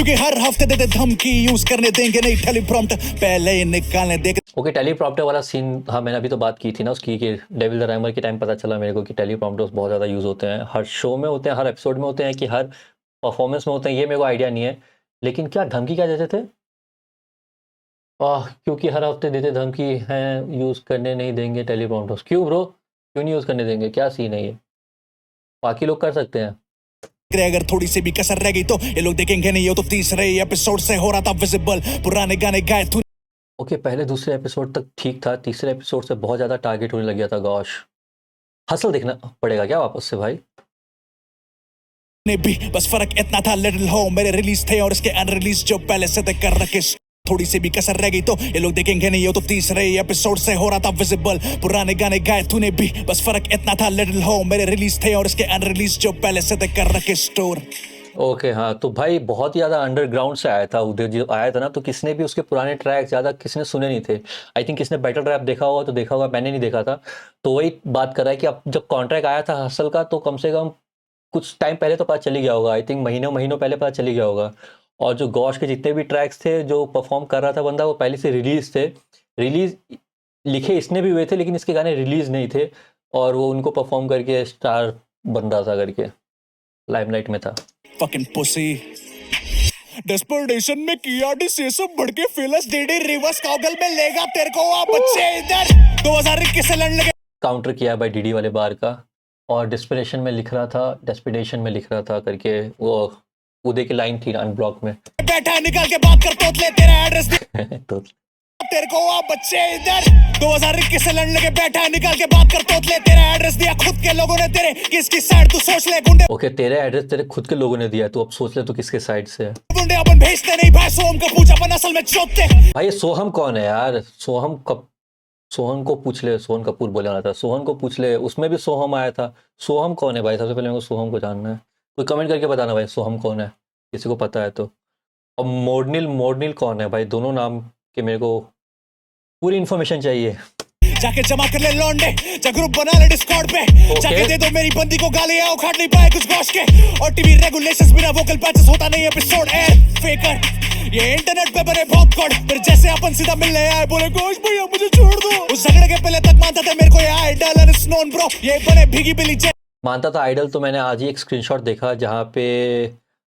क्योंकि हर हफ्ते देते धमकी, यूज करने देंगे नहीं टेलीप्रॉम्प्ट, पहले ही निकालने देंगे। ओके, टेलीप्रॉम्प्टर वाला सीन, हाँ मैंने अभी तो बात की थी ना उसकी कि डेविल द रैमर के टाइम पता चला मेरे को कि टेलीप्रॉम्प्टर्स बहुत ज़्यादा यूज़ होते हैं, हर शो में होते हैं, हर एपिसोड में होते हैं कि हर परफॉर्मेंस में होते हैं, ये मेरे को आइडिया नहीं है। लेकिन क्या धमकी क्या देते थे? क्योंकि हर हफ्ते देते धमकी हैं, यूज़ करने नहीं देंगे टेलीप्रॉम्प्टर्स। क्यों ब्रो, क्यों नहीं यूज़ करने देंगे? क्या सीन है ये? बाकी लोग कर सकते हैं। अगर थोड़ी सी भी कसर रह गई तो ये लोग देखेंगे नहीं। ये तो तीसरे एपिसोड से हो रहा था विजिबल, पुराने गाने गाए तूने ओके, पहले दूसरे एपिसोड तक ठीक था, तीसरे एपिसोड से बहुत ज़्यादा टारगेट होने लग गया था। गॉश, हसल देखना पड़ेगा क्या वापस से भाई? भी, बस फर्क इतना था लिटिल हो मेरे रिलीज थे और इसके अनरिलीज जो पहले से तय कर रखे। थोड़ी सी भी कसर रह गई तो ये लोग देखेंगे नहीं। ये तो तीसरे एपिसोड से हो रहा था विजिबल, पुराने गाने गाए तूने भी, बस फर्क इतना था लिटिल हो मेरे रिलीज थे और इसके अनरिलीज जो पहले से तय कर रखे स्टोर। ओके हाँ, तो भाई बहुत ही ज़्यादा अंडरग्राउंड से आया था उधर, जो आया था ना, तो किसने भी उसके पुराने ट्रैक ज़्यादा किसने सुने नहीं थे। आई थिंक किसने बैटल रैप देखा होगा तो देखा होगा, मैंने नहीं देखा था। तो वही बात कर रहा है कि अब जब कॉन्ट्रैक्ट आया था हसल का तो कम से कम कुछ टाइम पहले तो पता चली गया होगा। आई थिंक महीनों महीनों पहले पता चली गया होगा। और जो गॉश के जितने भी ट्रैक्स थे जो परफॉर्म कर रहा था बंदा, वो पहले से रिलीज थे। रिलीज लिखे इसने भी हुए थे लेकिन इसके गाने रिलीज नहीं थे, और वो उनको परफॉर्म करके स्टार बन रहा था करके, लाइमलाइट में था। Fucking pussy. Desperation में किया से सब बढ़ के फेलस डेडी रिवर्स काउगल में लेगा तेरे को आ बच्चे इधर 2021 से लड़ने लगे। काउंटर किया भाई डीडी वाले बार का, और डेस्पिरेशन में लिख रहा था, डेस्पिरेशन में लिख रहा था करके वो उदय की लाइन थी अनब्लॉक में। बैठा है, निकाल के बात कर तोतले तेरा एड्रेस दे तो तेरे को आ बच्चे इधर 2021 से लड़ने लगे। बैठा है, निकाल के बात कर तोतले तेरा एड्रेस दिया खुद के लोगों ने तेरे, किसकी साइड तू सोच ले गुंडे। ओके, तेरे एड्रेस तेरे खुद के लोगों ने दिया है, तो अब सोच ले तो किसके साइड से है। गुंडे अपन भेजते नहीं भाई, सोम का पूछ अपन असल में चोते। भाई ये सोहम कौन है यार? सोहन को पूछ ले, सोहन कपूर बोले वाला था, सोहन को पूछ ले, उसमें भी सोहम आया था। सोहम कौन है भाई? सबसे पहले मेरे को सोहम को जानना है। कोई कमेंट करके बताना भाई सोहम कौन है, किसी को पता है तो। और मोडनिल, मोडनिल कौन है भाई? दोनों नाम के मेरे को पूरी इन्फॉर्मेशन चाहिए। जाके जमा कर ले लौंडे, जा ग्रुप बना ले डिस्कॉर्ड पे। जाके दे दो मेरी बंदी को गालियां, उखाड़ नहीं पाए कुछ गॉश के। और टीवी रेगुलेशंस बिना वोकल पैचेस होता नहीं एपिसोड एयर फेकर। ये इंटरनेट पे बने बहुत कोड, फिर जैसे अपन सीधा मिलने आए बोले गॉश भैया मुझे छोड़ दो। उस झगड़े के पहले तक मानता था मेरे को ये आइडल एंड स्नोन ब्रो, ये बने भीगी बिली जे मानता था आइडल। तो मैंने आज ही एक स्क्रीनशॉट देखा जहाँ पे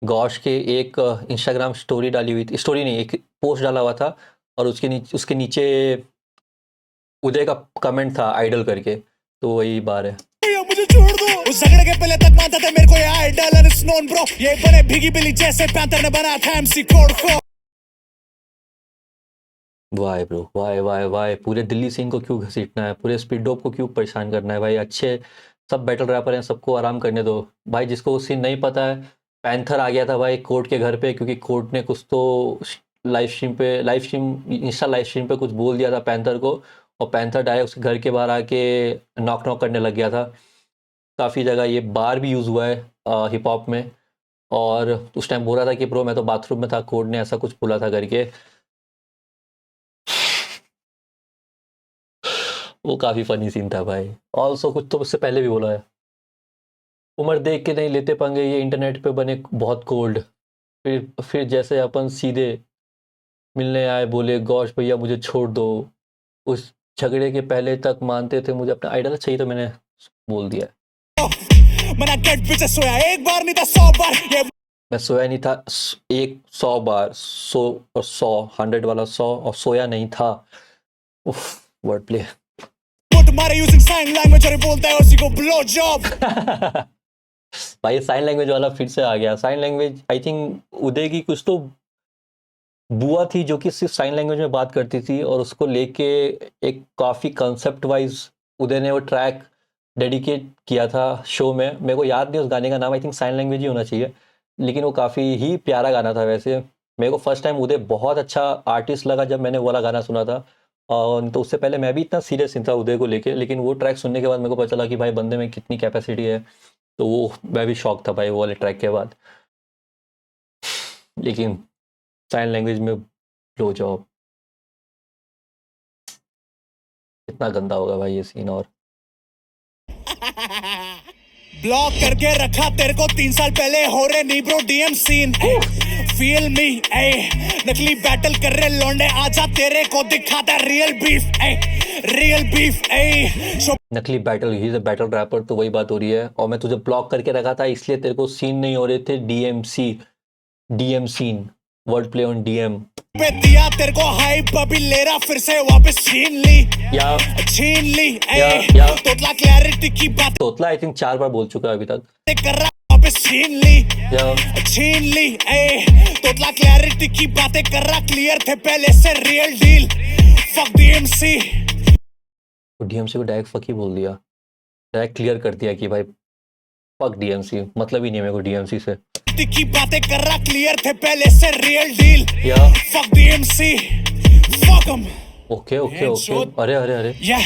गॉश के एक इंस्टाग्राम स्टोरी डाली हुई थी, स्टोरी नहीं, एक पोस्ट डाला हुआ था, और उसके नीचे उदय का कमेंट था आइडल करके, तो वही बार है। भैया मुझे छोड़ दो। उस झगड़े के पहले तक मानता था मेरे को ये आइडल एंड स्नोन ब्रो, ये बने भीगी बिली जैसे पैंथर ने बनाया था एमसी कोड को। Why bro, why why why, पूरे दिल्ली सिंह को क्यों घसीटना है? पूरे स्पीड डॉप को क्यों परेशान करना है भाई? अच्छे सब बैटल रैपर हैं, सबको आराम करने दो भाई। जिसको वो सीन नहीं पता है, पैंथर आ गया था भाई कोर्ट के घर पे, क्योंकि कोर्ट ने कुछ तो live stream Insta live stream पे कुछ बोल दिया था पैंथर को, और पैंथर डायरेक्ट उसके घर के बाहर आके नॉक नॉक करने लग गया था। काफ़ी जगह ये बार भी यूज़ हुआ है हिप हॉप में, और उस टाइम बोल रहा था कि ब्रो मैं तो बाथरूम में था, कोर्ट ने ऐसा कुछ बोला था करके। वो काफ़ी फनी सीन था भाई। ऑल्सो कुछ तो उससे पहले भी बोला है, उम्र देख के नहीं लेते पंगे, ये इंटरनेट पे बने बहुत कोल्ड। फिर जैसे अपन सीधे मिलने आए बोले गॉश भैया मुझे छोड़ दो। उस झगड़े के पहले तक मानते थे मुझे अपना आइडल चाहिए, तो मैंने बोल दिया। मना गेट पीछे सोया एक बार नहीं था 100 बार, ये मैं सोया नहीं था 100 बार, 100 और 100, 100 वाला 100, और सोया नहीं था। उफ, वर्ड प्ले। तुम्हारे यूजिंग साइन लैंग्वेज और बोलता है उसी को ब्लो जॉब। भाई साइन लैंग्वेज वाला फिर से आ गया। साइन लैंग्वेज आई थिंक उदय की कुछ तो बुआ थी जो कि सिर्फ साइन लैंग्वेज में बात करती थी, और उसको लेके एक काफ़ी कंसेप्ट वाइज उदय ने वो ट्रैक डेडिकेट किया था शो में। मेरे को याद नहीं उस गाने का नाम, आई थिंक साइन लैंग्वेज ही होना चाहिए, लेकिन वो काफ़ी ही प्यारा गाना था। वैसे मेरे को फर्स्ट टाइम उदय बहुत अच्छा आर्टिस्ट लगा जब मैंने वो वाला गाना सुना था, और तो उससे पहले मैं भी इतना सीरियस नहीं था उदय को लेके, लेकिन वो ट्रैक सुनने के बाद मेरे को पता चला कि भाई बंदे में कितनी कैपेसिटी है। तो वो मैं भी शॉक था भाई वो वाले ट्रैक के बाद। लेकिन साइन लैंग्वेज में ब्लो जॉब, कितना गंदा होगा भाई ये सीन। और ब्लॉक करके रखा तेरे को 3 साल पहले हो रहे नहीं bro DM seen feel me a नकली बैटल कर रहे लौंडे आजा तेरे को दिखाता रियल बीफ ए नकली battle, he is a battle rapper, तो वही बात हो रही है। और मैं तुझे ब्लॉक करके रखा था इसलिए तेरे को सीन नहीं हो रहे थे, DM scene, word play on DM. पे दिया तेरे को हाइप अभी ले रहा फिर से वापस छीन ली या तोतला क्लैरिटी की बात तोतला आई थिंक 4 बार बोल चुका है अभी तक। कर रहा वापस छीन ली तोतला क्लैरिटी की बातें कर रहा क्लियर थे पहले से real deal fuck DMC. DMC को डायरेक्ट फक ही बोल दिया, डायरेक्ट क्लियर कर दिया कि भाई फक डीएमसी, मतलब ही नहीं है मेरे को डीएमसी से। की बातें कर रहा क्लियर थे पहले से रियल डील या फक डीएमसी फक हम ओके, अरे या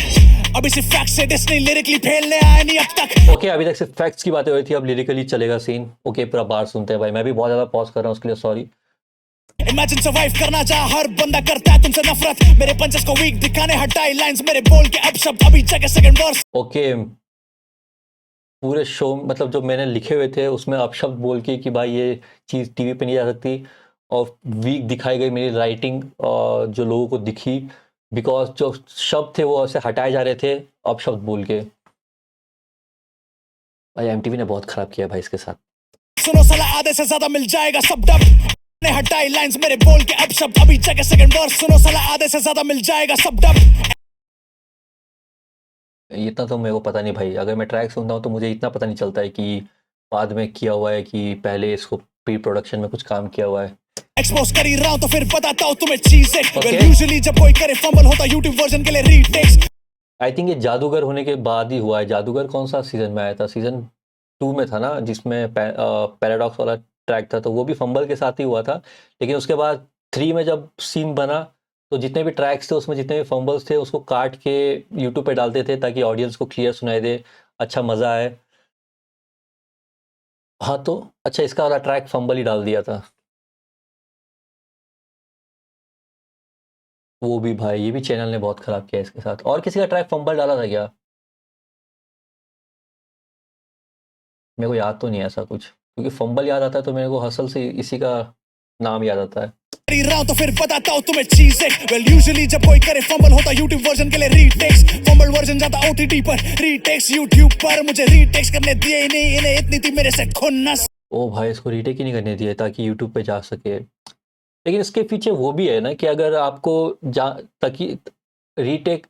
अभी सिर्फ फैक्ट से डिस नहीं लिरिकली फैलने आया नहीं अब तक। ओके, अभी तक सिर्फ फैक्ट्स की बातें हुई थी, अब लिरिकली चलेगा सीन। ओके, पूरा बार सुनते हैं भाई, मैं भी बहुत ज्यादा पॉज कर रहा हूँ उसके लिए सॉरी। इमेजिन सर्वाइव करना चाह हर बंदा करता है तुमसे नफरत मेरे पंचेस को वीक दिखाने हटाई लाइंस मेरे बोल के अब शब्द अभी जगह सेकंड वर्स। ओके, पूरे शो मतलब जो मैंने लिखे हुए थे उसमें अपशब्द बोल के कि भाई ये चीज़ टीवी पे नहीं जा सकती, और वीक दिखाई गई मेरी राइटिंग जो लोगों को दिखी, बिकॉज जो शब्द थे वो ऐसे हटाए जा रहे थे अपशब्द बोल के। भाई एमटीवी ने बहुत खराब किया भाई इसके साथ। सुनो साला आधे से ज्यादा मिल जाएगा सब डब ने हटाई लाइंस मेरे बोल के अब शब्द अभी जगह सेकंड वर्स। सुनो साला आधे से ज्यादा मिल जाएगा सब डब। इतना तो मेरे को पता नहीं भाई, अगर मैं ट्रैक सुनता हूँ तो मुझे इतना पता नहीं चलता है कि बाद में किया हुआ है कि पहले इसको प्री प्रोडक्शन में कुछ काम किया हुआ है। एक्सपोज कर ही रहा हूं तो फिर बताता हूं तुम्हें चीजें। वेल यूजुअली जब कोई करे फंबल होता यूट्यूब वर्जन के लिए रीटेक्स। आई थिंक ये जादूगर होने के बाद ही हुआ है। जादूगर कौन सा सीजन में आया था? सीजन 2 में था ना, जिसमें पैराडॉक्स वाला ट्रैक था, तो वो भी फंबल के साथ ही हुआ था। लेकिन उसके बाद 3 में जब सीन बना तो जितने भी ट्रैक्स थे उसमें जितने भी फंबल्स थे उसको काट के यूट्यूब पे डालते थे ताकि ऑडियंस को क्लियर सुनाई दे, अच्छा मज़ा आए। हाँ तो अच्छा, इसका वाला ट्रैक फंबल ही डाल दिया था। वो भी भाई, ये भी चैनल ने बहुत खराब किया इसके साथ। और किसी का ट्रैक फंबल डाला था क्या? मेरे को याद तो नहीं है ऐसा कुछ, क्योंकि फंबल याद आता है तो मेरे को हसल से इसी का नाम याद आता है। तो फिर बताता हूं तुम्हें चीजें। वेल यूजुअली जब कोई करे फंबल होता यूट्यूब वर्जन के लिए रीटेक्स। फंबल वर्जन जाता ओटीटी पर, रीटेक्स यूट्यूब पर। मुझे रीटेक्स करने दिए ही नहीं, इन्हें इतनी थी मेरे से खुन्नस। ओ भाई, इसको रीटेक ही नहीं करने दिए ताकि यूट्यूब पे जा सके। लेकिन इसके पीछे वो भी है ना कि अगर आपको ताकि रीटेक,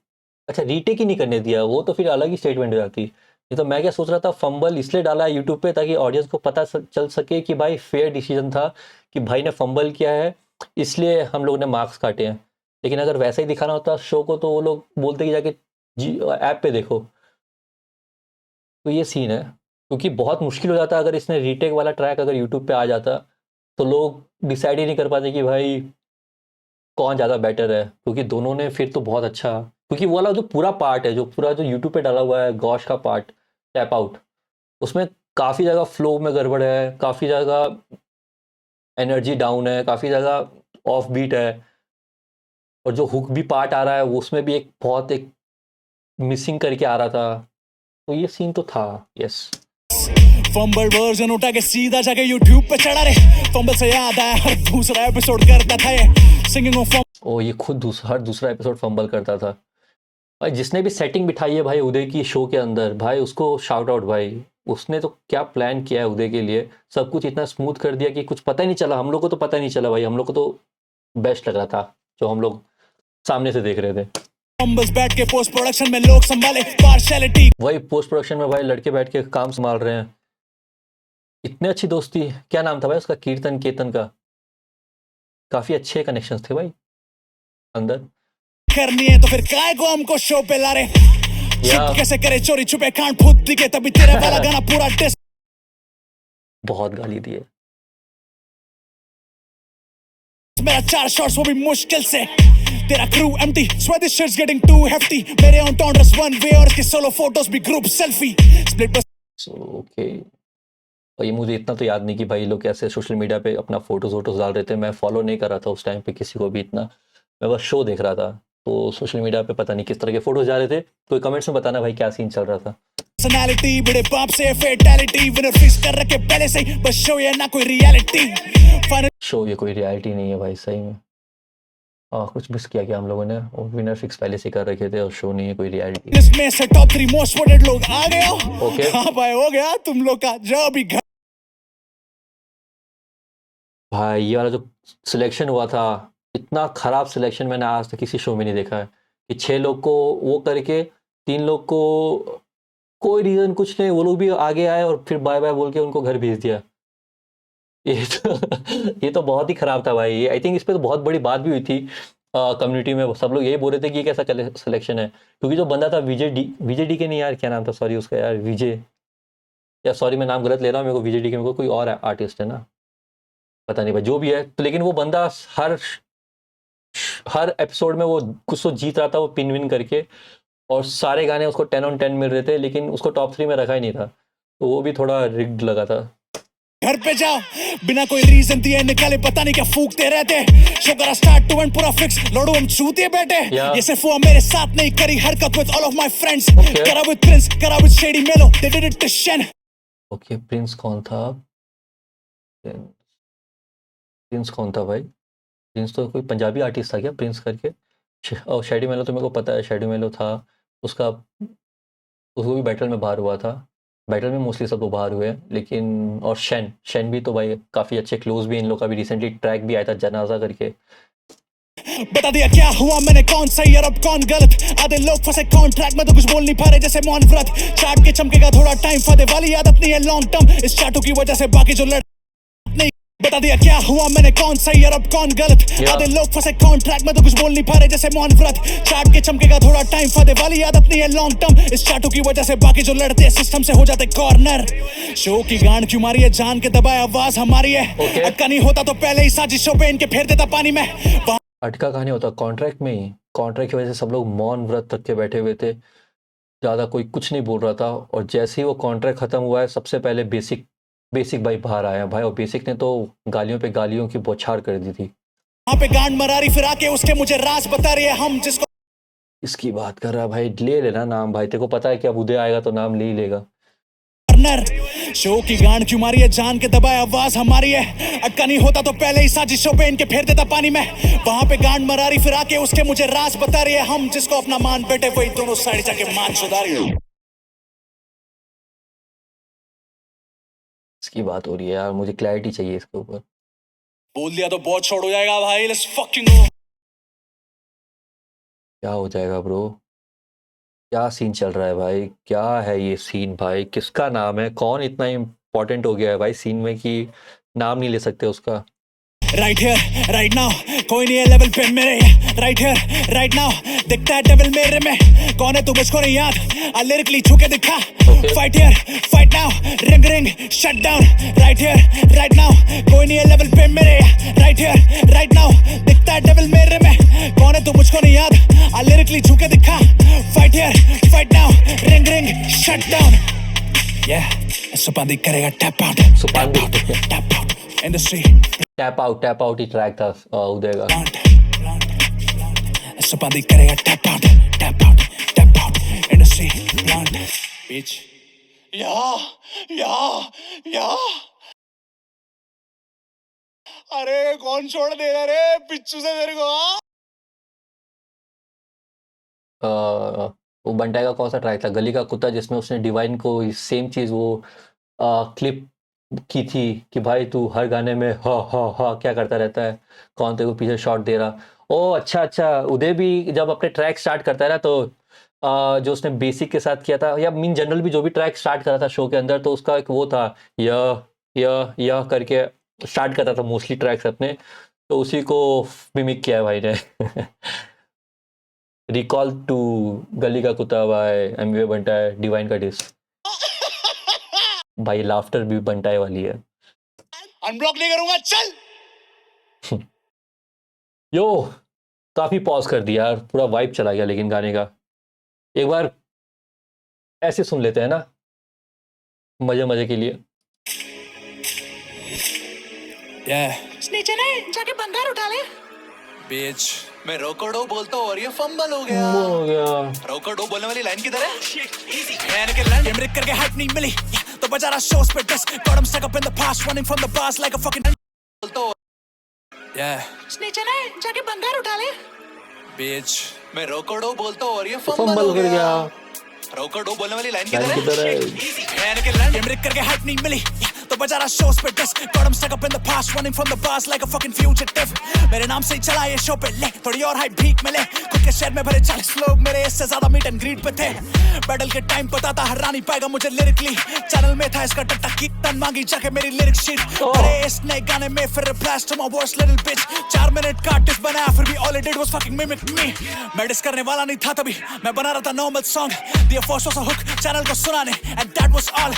अच्छा रीटेक ही नहीं करने दिया, वो तो फिर अलग ही स्टेटमेंट हो जाती। ये तो मैं क्या सोच रहा था, फंबल इसलिए डाला है यूट्यूब पे ताकि ऑडियंस को पता चल सके कि भाई फेयर डिसीजन था कि भाई ने फंबल किया है, इसलिए हम लोग ने मार्क्स काटे हैं। लेकिन अगर वैसा ही दिखाना होता शो को तो वो लोग बोलते कि जाके जी ऐप पे देखो। तो ये सीन है, क्योंकि बहुत मुश्किल हो जाता अगर इसने रीटेक वाला ट्रैक अगर यूट्यूब पे आ जाता तो लोग डिसाइड ही नहीं कर पाते कि भाई कौन ज़्यादा बेटर है, क्योंकि दोनों ने फिर तो बहुत अच्छा, क्योंकि वो वाला जो पूरा पार्ट है, जो पूरा जो यूट्यूब पे डाला हुआ है गॉश का पार्ट, टैप आउट, उसमें काफ़ी जगह फ्लो में गड़बड़ है, काफ़ी जगह एनर्जी डाउन है, काफ़ी जगह ऑफ बीट है, और जो हुक भी पार्ट आ रहा है वो उसमें भी एक बहुत एक मिसिंग करके आ रहा था। तो ये सीन तो था। यस, फंबल वर्जन उठा के सीधा जाके यूट्यूब पे चढ़ा रे। फंबल से याद आया हर दूसरा एपिसोड करता था ये सिंगिंग ऑफ। ओ ये खुद हर दूसरा एपिसोड फंबल करता था। भाई जिसने भी सेटिंग बिठाई है भाई उदय की शो के अंदर, भाई उसको शाउट आउट भाई। उसने तो क्या प्लान किया है उदय के लिए, सब कुछ इतना स्मूथ कर दिया कि कुछ पता ही नहीं चला। हम लोग को तो पता नहीं चला भाई, हम लोग को तो बेस्ट लग रहा था जो हम लोग सामने से देख रहे थे। फंबल्स बैठ के पोस्ट प्रोडक्शन में लोग संभाले पार्शियलिटी। वही पोस्ट प्रोडक्शन में भाई लड़के बैठ के काम संभाल रहे हैं। इतनी अच्छी दोस्ती, क्या नाम था भाई उसका, केतन का। काफी अच्छे कनेक्शंस थे भाई अंदर। करनी है तो फिर काय को हमको शो पे ला रहे। चुप कैसे करे चोरी छुपे कांड खुद दिखे तभी तेरा वाला गाना पूरा डिस। बहुत गाली दिए। मेरा 4 शॉट्स वो भी मुश्किल से। तेरा crew empty, sweatish shirts getting too hefty. मेरे ऑन टॉन्ड्रस वन वे और इसके सोलो फोटोज भी ग्रुप सेल्फी स्प्लिट बस। ओके, और ये मुझे इतना तो याद नहीं कि भाई लोग कैसे सोशल मीडिया पे अपना फोटोज डाल रहे थे। मैं फॉलो नहीं कर रहा था उस टाइम पे किसी को भी इतना, मैं बस शो देख रहा था। तो सोशल मीडिया पे पता नहीं किस तरह के फोटोज जा रहे थे। कोई कमेंट्स में बताना भाई क्या सीन चल रहा था। पर्सनालिटी बड़े बाप से फेटैलिटी विनर फिक्स कर रखे पहले से ही बस शो ये ना कोई रियलिटी फाइनल शो ये कोई रियलिटी नहीं है भाई सही में। कुछ मिस किया क्या हम लोगों ने, और विनर फिक्स पहले से कर रखे थे और शो नहीं है कोई रियलिटी। इसमें से टॉप 3 मोस्ट वोटेड लोग आ गए हो। ओके हाँ भाई हो गया तुम लोग का जो भी घर भाई, ये वाला जो सिलेक्शन हुआ था, इतना खराब सिलेक्शन मैंने आज तक किसी शो में नहीं देखा है कि 6 लोग को वो करके 3 लोग को कोई रीज़न कुछ नहीं, वो लोग भी आगे आए और फिर बाय बाय बोल के उनको घर भेज दिया। ये तो ये तो बहुत ही खराब था भाई। आई थिंक इस पे तो बहुत बड़ी बात भी हुई थी कम्युनिटी में, सब लोग यही बोल रहे थे कि ये कैसा सिलेक्शन है, क्योंकि जो बंदा था विजय डी के नहीं यार, क्या नाम था सॉरी उसका यार, विजय, या सॉरी मैं नाम गलत ले रहा हूँ, मेरे को विजय डी के, मेरे को कोई और आर्टिस्ट है ना, पता नहीं भाई जो भी है, तो लेकिन वो बंदा हर एपिसोड में वो कुछ तो जीत रहा था वो पिन विन करके, और सारे गाने उसको 10 on 10 मिल रहे थे, लेकिन उसको टॉप 3 में रखा ही नहीं था, तो वो भी थोड़ा रिग्ड लगा था। पे जाओ बिना कोई रीजन दिए निकाले पता नहीं क्या फूकते रहते शो करा स्टार्ट टू एंड पूरा फिक्स लड़ो हम चूतिए बैठे Yeah. ये सिर्फ वो मेरे साथ नहीं करी हरकत with all of my friends Okay. करा विद प्रिंस करा विद शेडी मेलो दे डिड इट टू शन ओके प्रिंस कौन था, प्रिंस कौन था भाई, प्रिंस तो कोई पंजाबी आर्टिस्ट था क्या प्रिंस करके, और शेडी मेलो तो मेरे को पता है, शेडी मेलो था उसका, उसको भी बैटल में बाहर हुआ था, बैटल में मोस्टली सब लोग बाहर हुए हैं, लेकिन और शैन भी तो भाई काफ़ी अच्छे क्लोज भी, इन लोग का भी रिसेंटली ट्रैक भी आया था जनाजा करके। बता दिया क्या हुआ मैंने कौन सही और अब कौन गलत आधे लोग फंसे कॉन्ट्रैक्ट में तो कुछ बोल नहीं पा रहे जैसे मौन व्रत चाट के चमकेगा थोड़ा टाइम फायदे वाली आदत नहीं है लॉन्ग टर्म इस चाटू की वजह से बाकी जो लड़ नहीं बता दिया क्या हुआ मैंने कौन सही और अब कौन गलत आधे लोग फंसे कॉन्ट्रैक्ट में तो कुछ बोल नहीं पा रहे जैसे मौन व्रत चाट के चमकेगा थोड़ा टाइम फायदे वाली आदत नहीं है लॉन्ग टर्म इस चाटू की वजह से बाकी जो लड़ते हैं सिस्टम से हो जाते कॉर्नर शो की गांड क्यों मारी है जान के दबाए आवाज हमारी है Okay. अटका नहीं होता तो पहले ही साजिशों पे इनके फेर देता पानी में अटका कहानी होता कॉन्ट्रैक्ट में ही, कॉन्ट्रैक्ट की वजह से सब लोग मौन व्रत रख के बैठे हुए थे, ज़्यादा कोई कुछ नहीं बोल रहा था, और जैसे ही वो कॉन्ट्रैक्ट ख़त्म हुआ है सबसे पहले बेसिक भाई बाहर आया भाई, और बेसिक ने तो गालियों पे गालियों की बौछार कर दी थी। वहाँ पे गांड मरारी फिर आके उसके मुझे राज बता रही है हम जिसको इसकी बात कर रहा भाई, ले लेना नाम भाई, तेरे को पता है कि अब उदय आएगा तो नाम ले ही लेगा। कॉर्नर शो की गांड क्यों मारी है जान के दबाए आवाज हमारी है अटका नहीं होता तो पहले ही साजिशों पे इनके फेर देता पानी में वहां पे गांड मरारी फिर आके उसके मुझे राज बता रही है हम जिसको अपना मान बैठे वही दोनों साइड जाके मान सुधारी इसकी बात हो रही है यार, मुझे क्लैरिटी चाहिए इसके ऊपर। बोल दिया तो बहुत छोड़ हो जाएगा भाई लेट्स फकिंग गो क्या हो जाएगा ब्रो, क्या सीन चल रहा है भाई, क्या है ये सीन भाई, किसका नाम है, कौन इतना इम्पोर्टेंट हो गया है भाई सीन में कि नाम नहीं ले सकते उसका। राइट हियर राइट नाउ कोई नहीं है लेवल पे मेरे राइट हियर राइट नाउ दिखता है डेविल मेरे में कौन है तू मुझको नहीं याद आ लिरिकली छू के दिखा fight here fight now ring ring shut down right here right now कोई नहीं है लेवल पे मेरे राइट हियर राइट नाउ दिखता है डेविल मेरे में कौन है तू मुझको नहीं याद आ लिरिकली छू के दिखा fight here fight now ring ring shut down Suppandi करेगा tap out Suppandi tap out industry tap out ही ट्रैक था उदय का। सुपांदी करेगा tap out industry plant bitch या अरे कौन छोड़ देगा रे पिच्चू से तेरे को वो बंटाई का कौन सा ट्रैक था, गली का कुत्ता, जिसमें उसने डिवाइन को सेम चीज़ वो क्लिप की थी कि भाई तू हर गाने में हा क्या करता रहता है, कौन तेरे को पीछे शॉट दे रहा। ओ अच्छा, उदय भी जब अपने ट्रैक स्टार्ट करता है ना, तो जो उसने बेसिक के साथ किया था, या मीन जनरल भी जो भी ट्रैक स्टार्ट करा था शो के अंदर, तो उसका एक वो था यह करके स्टार्ट करता था मोस्टली ट्रैक्स अपने, तो उसी को मिमिक किया है भाई ने। रिकॉल टू गली का कुत्ता भाई, एमवे बंटाई डिवाइन का डिस भाई, लाफ्टर भी बंटाई वाली है। अनब्लॉक नहीं करूंगा चल यो काफी पॉज कर दिया यार, पूरा वाइब चला गया, लेकिन गाने का एक बार ऐसे सुन लेते हैं ना मजे के लिए। नीचे नहीं जाके बंगार उठा ले बीच मैं रोकोडो बोलता हूँ और ये फंबल हो गया। हो गया। रोकोडो बोलने वाली लाइन किधर है? मैंने के लैंड गेम करके हाइप नहीं मिली तो बजा रहा शोज पे diss got him stuck up in the past running from the past like a fucking बोलता हूँ स्नेच है जाके बंगार उठा ले। बीच मैं रोकोडो बोलता हूँ और ये फंबल हो गया। रोकोडो बोलने वाली लाइन किधर है? मैंने के लैंड गेम करके हाइप नहीं मिली तो बजा रहा शोज पे diss got him stuck up in the past running from the past like a fucking fugitive. मेरे नाम से ही चला ये शो पे ले थोड़ी और हाइप भीख मिले खुद के शहर में भरे 40 लोग मेरे इससे ज्यादा मीट एंड ग्रीट पे थे। बैटल के टाइम पता था हरा नहीं पाएगा मुझे लिरिकली चैनल में था इसका टट्टा की तन मांगी जाके मेरी लिरिक शीट अरे इस नए गाने में फिर replies to my voice little bitch 4 minute का आर्टिस्ट बनाया फिर भी all it did was fucking mimic me. मैं डिस करने वाला नहीं था तभी मैं बना रहा था नॉर्मल सॉन्ग दिया first was a hook channel को सुनाने एंड दैट वाज ऑल।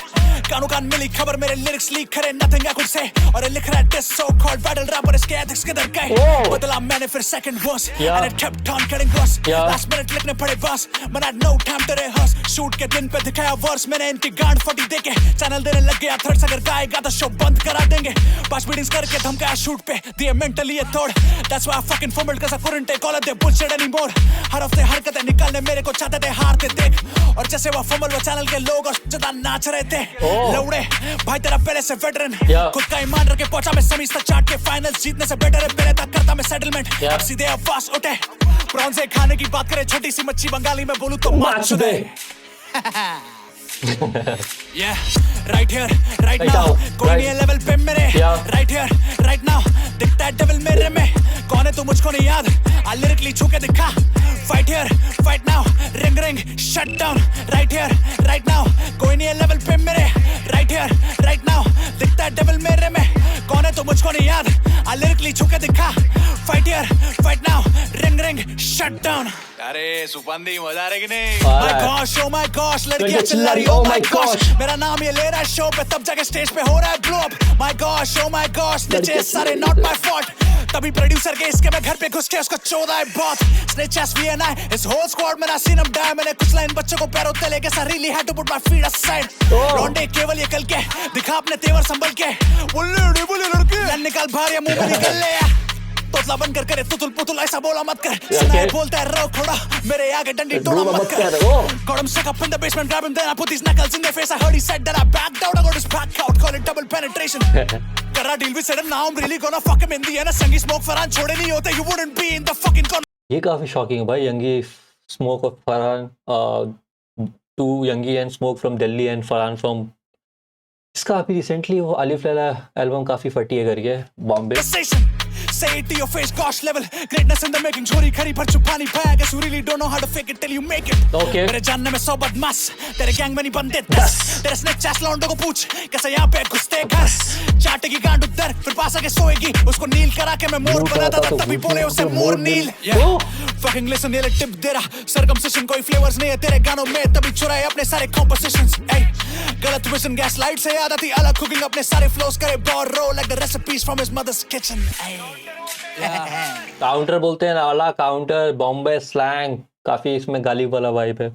कानों कान मिली खबर मेरे लिरिक्स लीक करे नथिंग आई कुड से और लिख रहा है this so called battle rapper इसके एथिक्स किधर गए बदला मैंने फिर second verse and it kept on getting worse last minute लिखने पड़े बस मैंने had no time to rehearse shoot के दिन पे दिखाया वर्स मैंने इनकी गांड फटी देके चैनल देने लग गया थर्ड्स अगर गाएगा तो शो बंद करा देंगे 5 मीटिंग्स करके धमकाया शूट पे दिए मेंटली ये तोड़ that's why I fucking fumbled cause I couldn't take all of their bullshit anymore। हर हफ्ते हरकतें निकालने मेरे को चाहते थे हारते देख और जैसे वो फंबल वो चैनल के लोग और ज्यादा नाच रहे थे लौड़े भाई तेरा पहले से वेटरन खुद का ईमान रख के पहुंचा मैं सेमीज तक चाट के फाइनल्स जीतने से बेटर है पहले तक करता मैं सेटलमेंट अब सीधे आवाज उठे प्रॉन्स से खाने की बात करें छोटी सी मच्छी बंगाली में बोलूं तो माच दे। Yeah, right here, right now कोई नहीं है लेवल पे मेरे right here, right now दिखता है डेविल मेरे में कौन है तू मुझको नहीं याद I lyrically छू के दिखा fight here, fight now ring ring shut down right here, right now कोई नहीं है लेवल पे मेरे right here, right now दिखता है डेविल मेरे में कौन है तू मुझको नहीं याद I lyrically छू के दिखा fight here, fight now ring ring shut down। अरे सुपंदी मजा आ रही कि नहीं? My gosh, oh my gosh लड़कियां चिल्ला रही oh my gosh मेरा नाम ये ले रहा है शो पे तब जाके स्टेज पे हो रहा है blow up My gosh, oh my gosh नीचे सारे not my fault तभी प्रोड्यूसर के इसके मैं घर पे घुस के उसको चौदह है बहुत Snitch ass VNI his whole squad मैंने seen him die मैंने कुछ लाइन बच्चों को पैरों तले के I really had to put my feet aside लौंडे केवल ये कल के दिखा अपने तेवर संभल के बोले लड़के लन निकाल बाहर या मुंह में निकल ले तोतला बन कर करे तुतुल पुतुल ऐसा बोला मत कर सुनाए बोलता है रो खोड़ा मेरे आगे डंडी टोना मत कर got him stuck up in the basement grab him then I put these knuckles in their face I heard he said that I backed out I got his back out call it double penetration कर रहा deal भी sudden now I'm really gonna fuck him in the end संगी smoke Farhan छोड़े नहीं होते you wouldn't be in the fucking con। ये काफी shocking है भाई Youngie smoke of Farhan to Youngie and smoke from Delhi and Farhan from इसका अभी रिसेंटली वो अलिफ लैला एल्बम काफी फटी है करके Bombay Say it to your face, gosh level greatness in the making छोरी खरी पर छुपानी पाया guess you really don't know how to fake it till you make it okay मेरे जानने में 100 बदमाश तेरे गैंग में नहीं बनते 10 तेरे स्नेक चैस लौंडों को पूछ कैसे यहाँ पे घुसते घर चाटेगी गांड उधर फिर पास आके सोएगी उसको नील करा के मैं मोर बनाता था तभी बोले उसे मोर नील fucking listen ये टिप दे रहा circumcision कोई flavors नहीं है तेरे गानों में तभी चुराए अपने सारे compositions गलत विजन गैस लाइट से याद आती अलग कुकिंग अपने सारे फ्लोस करे बोरो like the recipes from his mother's kitchen counter बोलते हैं नाला काउंटर बॉम्बे स्लैंग काफी इसमें गाली वाला वाइब है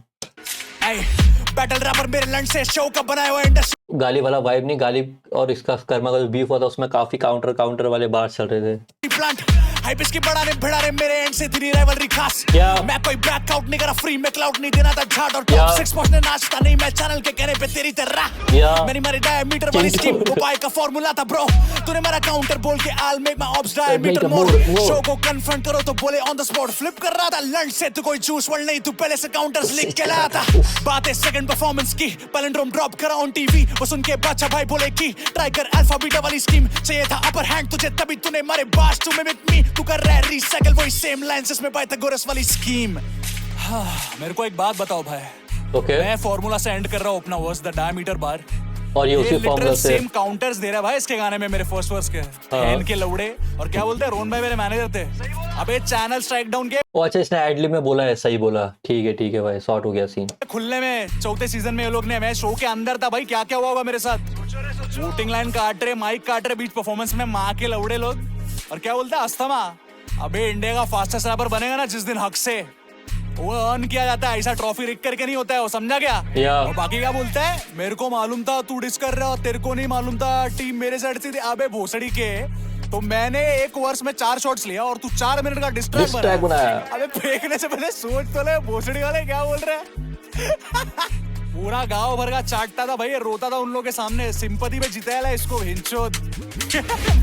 बैटल रैपर मेरे लंड से शो का बनाया हुआ इंडस्ट्री गाली वाला वाइब नहीं गाली और इसका कर्मा का जो बीफ हुआ था उसमें काफी काउंटर वाले बार चल रहे थे प्लांट हाइप इसकी बढ़ाने भिड़ाने मेरे एंड से तेरी राइवलरी खास मैं कोई बैक आउट नहीं करा फ्री में क्लाउड नहीं देना था झाड़ और टॉप 6 पहुंचने नाचता नहीं मैं चैनल के कहने पे तेरी तरह मैंने मारी डायमीटर वाली स्कीम उपाय का फार्मूला था ब्रो तूने मेरा काउंटर बोल के I'll make my ops diameter more show को कन्फ्रंट करो तो बोले ऑन द स्पॉट फ्लिप कर रहा था लंच से तू कोई जूस वर्ल्ड नहीं तू पहले से काउंटर्स लिख के लाया था बात है सेकंड परफॉर्मेंस की पैलेंड्रोम ड्रॉप करा ऑन टीवी वो सुन के बादशाह भाई बोले की ट्राई कर अल्फा बीटा वाली स्कीम चाहिए था अपर हैंड तुझे तभी तूने मारे बाश तू मिमिक मी तू कर रहा है रीसाइकल वही सेम लाइंस जिसमें पाइथागोरस वाली स्कीम। मेरे को एक बात बताओ भाई मैं फार्मूला से एंड कर रहा हूँ अपना वर्स द डायमीटर बार और ये उसी फार्मूला से सेम काउंटर्स दे रहा है भाई इसके गाने में मेरे फर्स्ट वर्स के एन के लौड़े और क्या बोलते हैं रोन भाई मेरे मैनेजर थे अबे चैनल स्ट्राइक डाउन के ओ अच्छा इसने एडलिब में बोला है सही बोला ठीक है भाई शॉर्ट हो गया सीन खुलने में चौथे सीजन में ये लोग ने मैं शो के अंदर था भाई क्या क्या हुआ होगा मेरे साथ वोटिंग लाइन काट रहे माइक काट रहे बीच परफॉर्मेंस में माँ के लौड़े लोग और क्या बोलते हैं अस्थमा अबे इंडिया का फास्टेस्ट रैपर बनेगा ना जिस दिन हक से वो अर्न किया जाता है ऐसा ट्रॉफी रिक करके नहीं होता है वो समझा क्या और बाकी क्या बोलता है मेरे को मालूम था तू डिस कर रहा तेरे को नहीं मालूम था टीम मेरे साइड से थी अबे भोसड़ी के तो मैंने एक वर्ष में 4 शॉट्स लिया और तू 4 मिनट का डिस्ट्रैक्ट Distract बनाया। अबे फेंकने से पहले सोच तो ले, भोसड़ी वाले क्या बोल रहे हैं। पूरा गांव भर का चाटता था भाई, रोता था उन लोगों के सामने, सिंपैथी में जिताया इसको हिंचोद।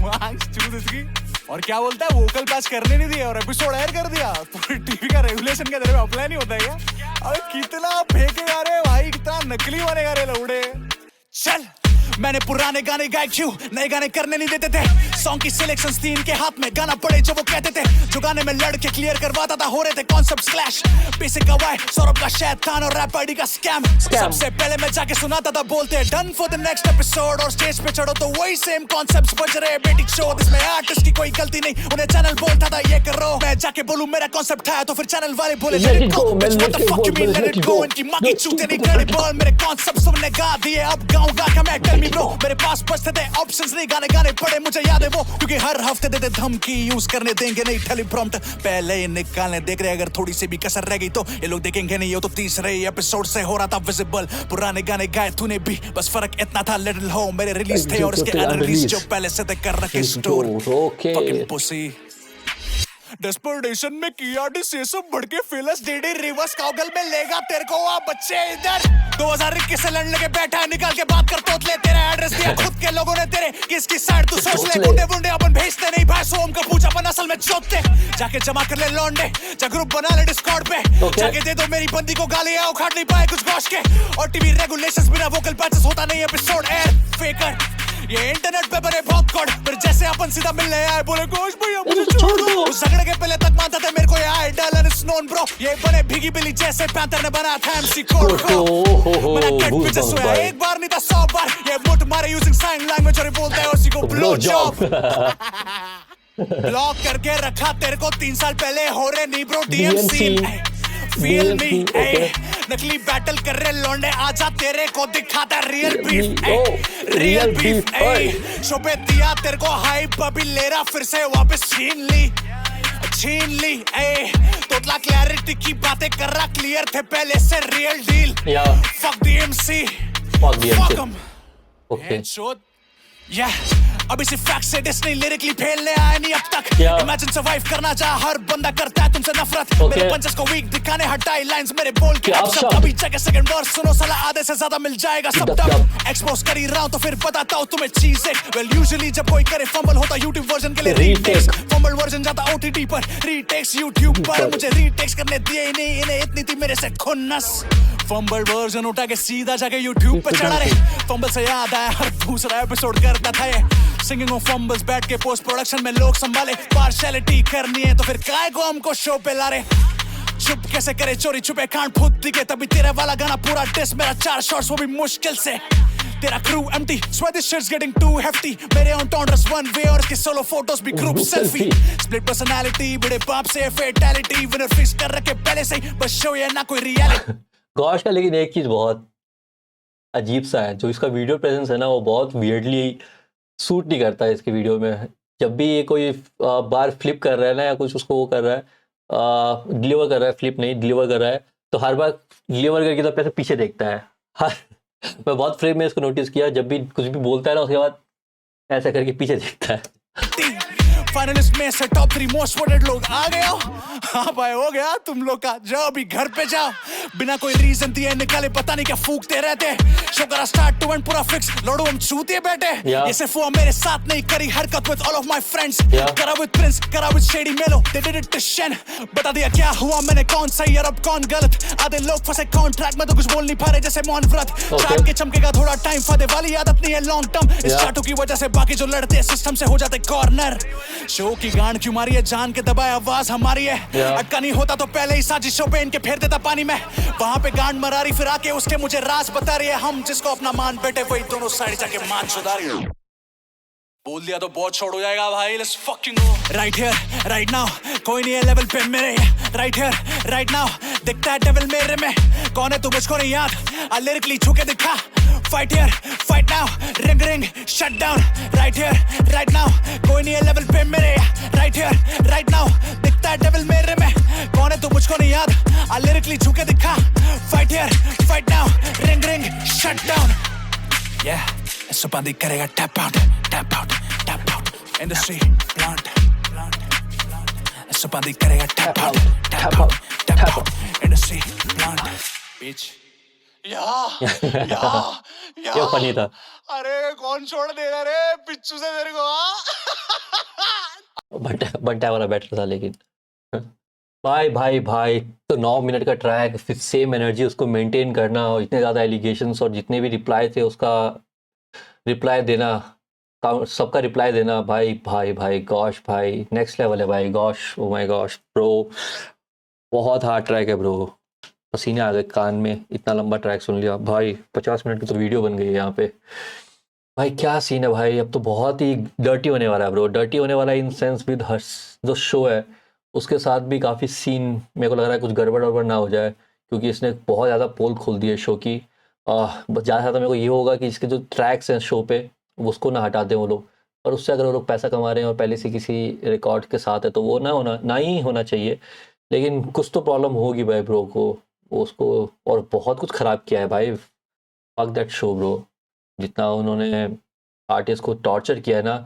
मांग चूद इसकी। और क्या बोलता है, वोकल पैच करने नहीं दिया और एपिसोड ऐड कर दिया। तो टीवी का रेगुलेशन क्या तेरे में अप्लाई नहीं होता है क्या? अबे कितना फेंके जा रहे भाई, कितना नकली बनेगा रे लौड़े। चल मैंने पुराने गाने गाए क्यों, नए गाने करने नहीं देते थे। सॉन्ग की सिलेक्शन थी इनके हाथ में, गाना पड़े जो वो कहते थे। जो गाने में लड़के क्लियर करवाता था, हो रहे थे कॉन्सेप्ट क्लैश। बेसिक का वाई, सौरभ का शैतान और रैप आईडी का स्कैम। सबसे पहले मैं जाके सुनाता था बोलते done for the next episode, और स्टेज पे चढ़ो तो वही सेम कॉन्सेप्ट्स बज रहे बेटिक शो। इसमें आर्टिस्ट की कोई गलती नहीं, उन्हें चैनल बोलता था ये करो, मैं जाके बोलूं मेरा कॉन्सेप्ट है तो फिर चैनल वाले बोले let it go, bitch what the fuck you mean let it go। इनकी माँ की चूते नहीं करनी बोल, मेरे कॉन्सेप्ट सबने गा दिए, अब गाऊंगा क्या मैं, टेल मी ब्रो। मेरे पास बचते थे ऑप्शंस नहीं, गाने गाने पड़े मुझे याद है वो, क्योंकि हर हफ्ते देते धमकी यूज करने देंगे नहीं टेलीप्रॉम्प्ट, पहले ही निकालने देख रहे। अगर थोड़ी सी भी कसर रह गई तो ये लोग देखेंगे नहीं। ये तो तीसरे एपिसोड से हो रहा था विजिबल, पुराने गाने गाए तूने भी, बस फर्क इतना था लिटिल हो मेरे रिलीज थे और इसके अनरिलीज जो पहले से थे कर रखे स्टोर। फकिंग पुसी डेस्परेशन में किया डिसीजन बढ़ के फेलस डेडी रिवर्स काउगल में लेगा तेरे को आ बच्चे इधर। 2021 से लड़ने के बैठा है, निकाल के बात कर तोतले, तेरा एड्रेस दिया खुद के लोगों ने तेरे, किसकी साइड तू सोच ले। बुंडे बुंडे अपन भेजते नहीं भाई, सोम का पूछा अपन असल में चोटते। जाके जमा कर ले लौंडे, जा ग्रुप बना ले डिस्कॉर्ड पे, जाके दे दो मेरी बंदी को गाली, उखाड़ नहीं पाए कुछ गोश के। और टीवी रेगुलेशंस बिना वोकल पैचेस होता नहीं एपिसोड एयर फेकर। ये इंटरनेट पे बने बहुत कोड, फिर जैसे अपन सीधा मिलने आए बोले गोश भैया मुझे छोड़ दो। उस झगड़े के पहले तक मानता था मेरे को ये idol and it's known bro, ये बने भीगी बिल्ली जैसे पैंथर ने बनाया था एमसी कोड को। मैंने कट पीछे सोया एक बार नहीं था 100 बार, ये मुट मारे यूजिंग साइन लैंग्वेज और बोलता है उसी को ब्लो जॉब। ब्लॉक करके रखा तेरे को 3 साल पहले, हो रहे नी ब्रो डीएमसी फील मी नकली बैटल कर रहे लौंडे, आजा तेरे को दिखाता रियल बीफ रियल बीफ। शोभे दिया तेरे को हाइप, अभी ले रहा फिर से वापस छीन ली तोतला क्लैरिटी की बातें कर रहा, क्लियर थे पहले से real deal. Fuck DMC fuck him headshot. अभी सिर्फ फैक्ट से डिस नहीं, लिरिकली फेलने आए नहीं अब तक। इमेजिन सर्वाइव करना चाह हर बंदा करता है तुमसे नफरत। मेरे पंचेस को वीक दिखाने हटाई लाइंस मेरे बोल के अब सब। अभी जगह सेकंड वर्स सुनो साला, आधे से ज्यादा मिल जाएगा सब तक। एक्सपोज कर ही रहा हूं तो फिर बताता हूं तुम्हें चीजें। वेल यूजुअली जब कोई करे फंबल होता यूट्यूब वर्जन के लिए रीटेक्स, फंबल वर्जन जाता ओटीटी पर, रीटेक्स यूट्यूब पर। मुझे रीटेक्स करने दिए ही नहीं, इन्हें इतनी थी मेरे से खुन्नस। फंबल वर्जन उठा के सीधा जाके यूट्यूब पे चढ़ा रे। फंबल से याद आया हर दूसरा एपिसोड करता था ये, सिंगिंग ऑफ फंबल्स बैठ के पोस्ट प्रोडक्शन में लोग संभाले। पार्शियलिटी करनी है तो फिर काय को हमको शो पे ला रहे। चुप कैसे करे चोरी छुपे कांड खुद दिखे, तभी तेरे वाला गाना पूरा डिस, मेरा 4 शॉट्स वो भी मुश्किल से। तेरा crew empty, swear this shit's getting too hefty। मेरे एंटोनर्स वन वे और इसके सोलो फोटोज भी ग्रुप सेल्फी। स्प्लिट पर्सनालिटी बड़े बाप से फेटैलिटी, विनर फिक्स कर रखे पहले से ही, बस शो ये ना कोई रियलिटी। गॉश का लेकिन एक चीज बहुत अजीब सा है, जो इसका वीडियो प्रेजेंस है ना वो बहुत वियर्डली सूट नहीं करता है इसके वीडियो में। जब भी ये कोई बार फ्लिप कर रहा है ना या कुछ उसको वो कर रहा है, डिलीवर कर रहा है, फ्लिप नहीं डिलीवर कर रहा है, तो हर बार डिलीवर करके तो पैसे पीछे देखता है। मैं बहुत फ्रेम में इसको नोटिस किया, जब भी कुछ भी बोलता है ना उसके बाद ऐसा करके पीछे देखता है। फाइनलिस्ट में से टॉप 3 मोस्ट वोटेड लोग आ गए हो। हाँ भाई हो गया तुम लोग का, जाओ अभी घर पे जाओ। बिना कोई रीजन दिए निकाले पता नहीं क्या फूकते रहते। शो करा स्टार्ट टू एंड पूरा फिक्स, लड़ो हम चूतिए बैठे। ये सिर्फ हुआ मेरे साथ नहीं, करी हरकत with all of my friends. करा विद प्रिंस, करा विद शेडी मेलो, दे डिड इट टू शन। बता दिया क्या हुआ मैंने, कौन सही और अब कौन गलत। आधे लोग फंसे कॉन्ट्रैक्ट में तो कुछ बोल नहीं पा रहे जैसे मौन व्रत। चाट के चमकेगा थोड़ा टाइम, फायदे वाली आदत नहीं है लॉन्ग टर्म। इस चाटू की वजह से बाकी जो लड़ते सिस्टम से हो जाते कॉर्नर। शो की गांड क्यों मारी है, जान के दबाए आवाज हमारी है। अटका नहीं होता तो पहले ही साजिशों पे इनके फेर देता पानी में। वहां पे गांड मरारी फिर आके उसके मुझे राज बता रही है। हम जिसको अपना मान बैठे वही दोनों साइड जाके मान सुधारी। बोल दिया तो बहुत छोड़ हो जाएगा भाई, let's fucking go. Right here right now, कोई नहीं है लेवल पे मेरे। राइट हियर राइट नाउ, दिखता है डेविल मेरे में। कौन है तू मुझको नहीं याद, आ लिरिकली छू के दिखा। Fight here fight now, ring ring shut down. Right here right now, कोई नहीं है लेवल पे मेरे। राइट हियर राइट नाउ, दिखता है डेविल मेरे में। कौन है तू मुझको नहीं याद, आ लिरिकली छू के दिखा। Fight here fight now, ring ring shut down. Yeah, सुपादी करेगा tap out tap out tap out. Industry plant, ऐसा बंदी करेगा tap out, tap out, tap out. Industry plant, bitch. ये फनी था। अरे कौन छोड़ देगा रे पिच्चू से तेरे को? बंटा वाला बेटर था लेकिन भाई भाई भाई, तो 9 मिनट का ट्रैक, फिर सेम एनर्जी उसको मेंटेन करना, और इतने ज़्यादा एलिगेशंस और जितने भी रिप्लाई थे उसका रिप्लाई देना, सबका रिप्लाई देना, भाई भाई भाई गॉश भाई, नेक्स्ट लेवल है भाई, gosh, oh my gosh bro, बहुत हार्ड ट्रैक है ब्रो, पसीने आ गए कान में, इतना लंबा ट्रैक सुन लिया भाई, 50 मिनट की तो वीडियो बन गई है यहाँ पे। भाई क्या सीन है भाई, अब तो बहुत ही डर्टी होने वाला है ब्रो, डर्टी होने वाला है इन सेंस विद हर जो शो है उसके साथ भी काफ़ी सीन मेरे को लग रहा है कुछ गड़बड़ वड़बड़ ना हो जाए, क्योंकि इसने बहुत ज़्यादा पोल खोल दी है शो की। बस ज़्यादा ज़्यादा मेरे को ये होगा कि इसके जो ट्रैक्स हैं शो पे उसको ना हटा दें वो लोग, और उससे अगर वो लोग पैसा कमा रहे हैं और पहले से किसी रिकॉर्ड के साथ है तो वो ना ही होना चाहिए, लेकिन कुछ तो प्रॉब्लम होगी भाई ब्रो को, उसको, और बहुत कुछ ख़राब किया है भाई, फक दैट शो ब्रो, जितना उन्होंने आर्टिस्ट को टॉर्चर किया है ना,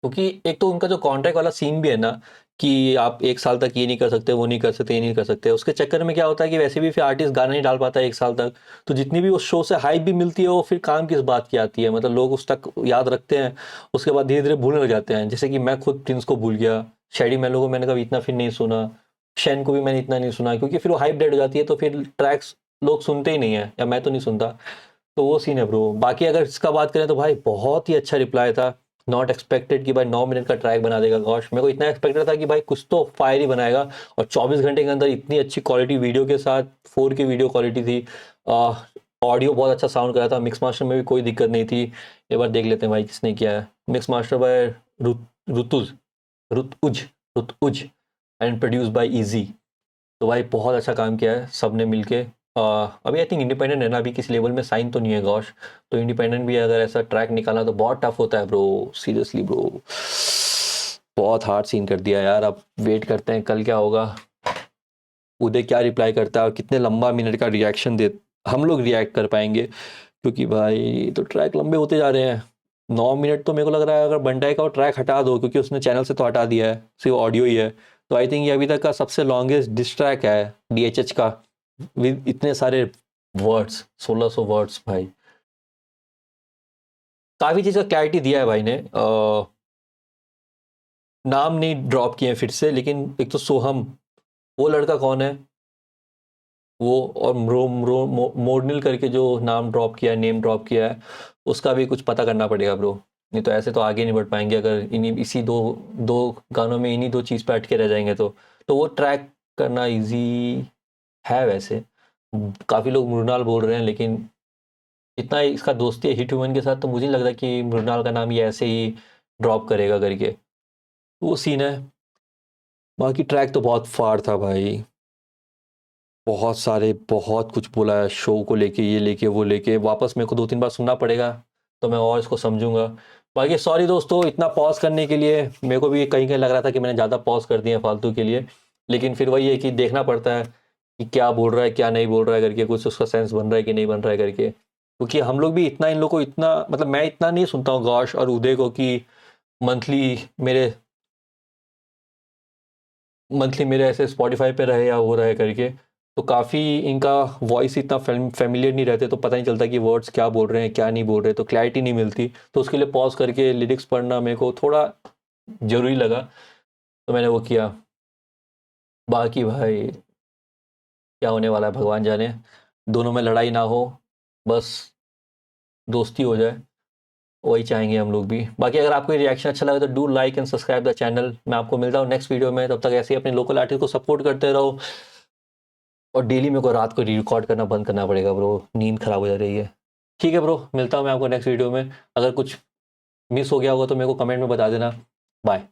क्योंकि एक तो उनका जो कॉन्ट्रैक्ट वाला सीन भी है ना कि आप 1 साल तक ये नहीं कर सकते, वो नहीं कर सकते, ये नहीं कर सकते, उसके चक्कर में क्या होता है कि वैसे भी फिर आर्टिस्ट गाना नहीं डाल पाता है 1 साल तक, तो जितनी भी उस शो से हाइप भी मिलती है वो फिर काम किस बात की आती है, मतलब लोग उस तक याद रखते हैं, उसके बाद धीरे धीरे भूलने लग जाते हैं, जैसे कि मैं खुद प्रिंस को भूल गया, शेडी मेलो को मैंने कभी इतना फिर नहीं सुना, शैन को भी मैंने इतना नहीं सुना, क्योंकि फिर वो हाइप डेड हो जाती है तो फिर ट्रैक्स लोग सुनते ही नहीं है, या मैं तो नहीं सुनता, तो वो सीन है ब्रो। बाकी अगर इसका बात करें तो भाई बहुत ही अच्छा रिप्लाई था, नॉट एक्सपेक्टेड कि भाई 9 मिनट का ट्रैक बना देगा गॉश, मेरे को इतना एक्सपेक्टेड था कि भाई कुछ तो फायर ही बनाएगा, और 24 घंटे के अंदर इतनी अच्छी क्वालिटी वीडियो के साथ, 4K वीडियो क्वालिटी थी, ऑडियो बहुत अच्छा साउंड कर रहा था, मिक्स मास्टर में भी कोई दिक्कत नहीं थी। एक बार देख लेते हैं भाई किसने किया है, mix master by Rutuj Rutuj Rutuj and produce by easy, तो भाई बहुत अच्छा काम किया है सब ने मिलके। अभी आई थिंक इंडिपेंडेंट है ना, अभी किसी लेवल में साइन तो नहीं है गॉश, तो इंडिपेंडेंट भी अगर ऐसा ट्रैक निकाला तो बहुत टफ होता है ब्रो, सीरियसली ब्रो, बहुत हार्ड सीन कर दिया यार। अब वेट करते हैं कल क्या होगा, उदय क्या रिप्लाई करता है और कितने लंबा मिनट का रिएक्शन दे हम लोग रिएक्ट कर पाएंगे, क्योंकि भाई तो ट्रैक लंबे होते जा रहे हैं। 9 मिनट तो मेरे को लग रहा है अगर बंटाई का वो ट्रैक हटा दो, क्योंकि उसने चैनल से तो हटा दिया है, सिर्फ ऑडियो ही है, तो आई थिंक ये अभी तक का सबसे लॉन्गेस्ट डिस ट्रैक है DHH का, विद इतने सारे वर्ड्स, 1600 वर्ड्स भाई, काफ़ी चीज़ का क्लैरिटी दिया है भाई ने। नाम नहीं ड्रॉप किए फिर से, लेकिन एक तो सोहम, वो लड़का कौन है वो, और मोडनिल करके जो नाम ड्रॉप किया है, नेम ड्रॉप किया है, उसका भी कुछ पता करना पड़ेगा ब्रो, नहीं तो ऐसे तो आगे नहीं बढ़ पाएंगे अगर इसी दो गानों में इन्हीं 2 चीज़ पे अटके रह जाएंगे तो वो ट्रैक करना इजी है। वैसे काफ़ी लोग मृणाल बोल रहे हैं, लेकिन इतना इसका दोस्ती है हिट ह्यूमन के साथ, तो मुझे नहीं लगता कि मृणाल का नाम ये ऐसे ही ड्रॉप करेगा करके, वो सीन है। बाकी ट्रैक तो बहुत फाड़ था भाई, बहुत सारे, बहुत कुछ बोला है शो को लेके, ये लेके वो लेके, वापस मेरे को 2-3 बार सुनना पड़ेगा तो मैं और इसको समझूंगा। बाकी सॉरी दोस्तों इतना पॉज करने के लिए, मेरे को भी कहीं कहीं लग रहा था कि मैंने ज़्यादा पॉज कर दिया फालतू के लिए, लेकिन फिर वही है कि देखना पड़ता है कि क्या बोल रहा है क्या नहीं बोल रहा है करके, कुछ उसका सेंस बन रहा है कि नहीं बन रहा है करके, क्योंकि हम लोग भी इतना इन लोग को इतना, मतलब मैं इतना नहीं सुनता हूँ गौश और उदय को कि मंथली मेरे ऐसे स्पॉटिफाई पे रहे या वो रहे करके, तो काफ़ी इनका वॉइस इतना फेमिलियर नहीं रहते, तो पता नहीं चलता कि वर्ड्स क्या बोल रहे हैं क्या नहीं बोल रहे, तो क्लैरिटी नहीं मिलती, तो उसके लिए पॉज करके लिरिक्स पढ़ना मेरे को थोड़ा ज़रूरी लगा, तो मैंने वो किया। बाकी भाई क्या होने वाला है भगवान जाने, दोनों में लड़ाई ना हो, बस दोस्ती हो जाए, वही चाहेंगे हम लोग भी। बाकी अगर आपको ये रिएक्शन अच्छा लगा तो do like and subscribe the channel. मैं आपको मिलता हूँ नेक्स्ट वीडियो में, तब तक ऐसे ही अपने लोकल आर्टिस्ट को सपोर्ट करते रहो, और डेली मेरे को रात को रिकॉर्ड करना बंद करना पड़ेगा ब्रो, नींद खराब हो जा रही है। ठीक है ब्रो, मिलता हूँ मैं आपको नेक्स्ट वीडियो में, अगर कुछ मिस हो गया होगा तो मेरे को कमेंट में बता देना। बाय।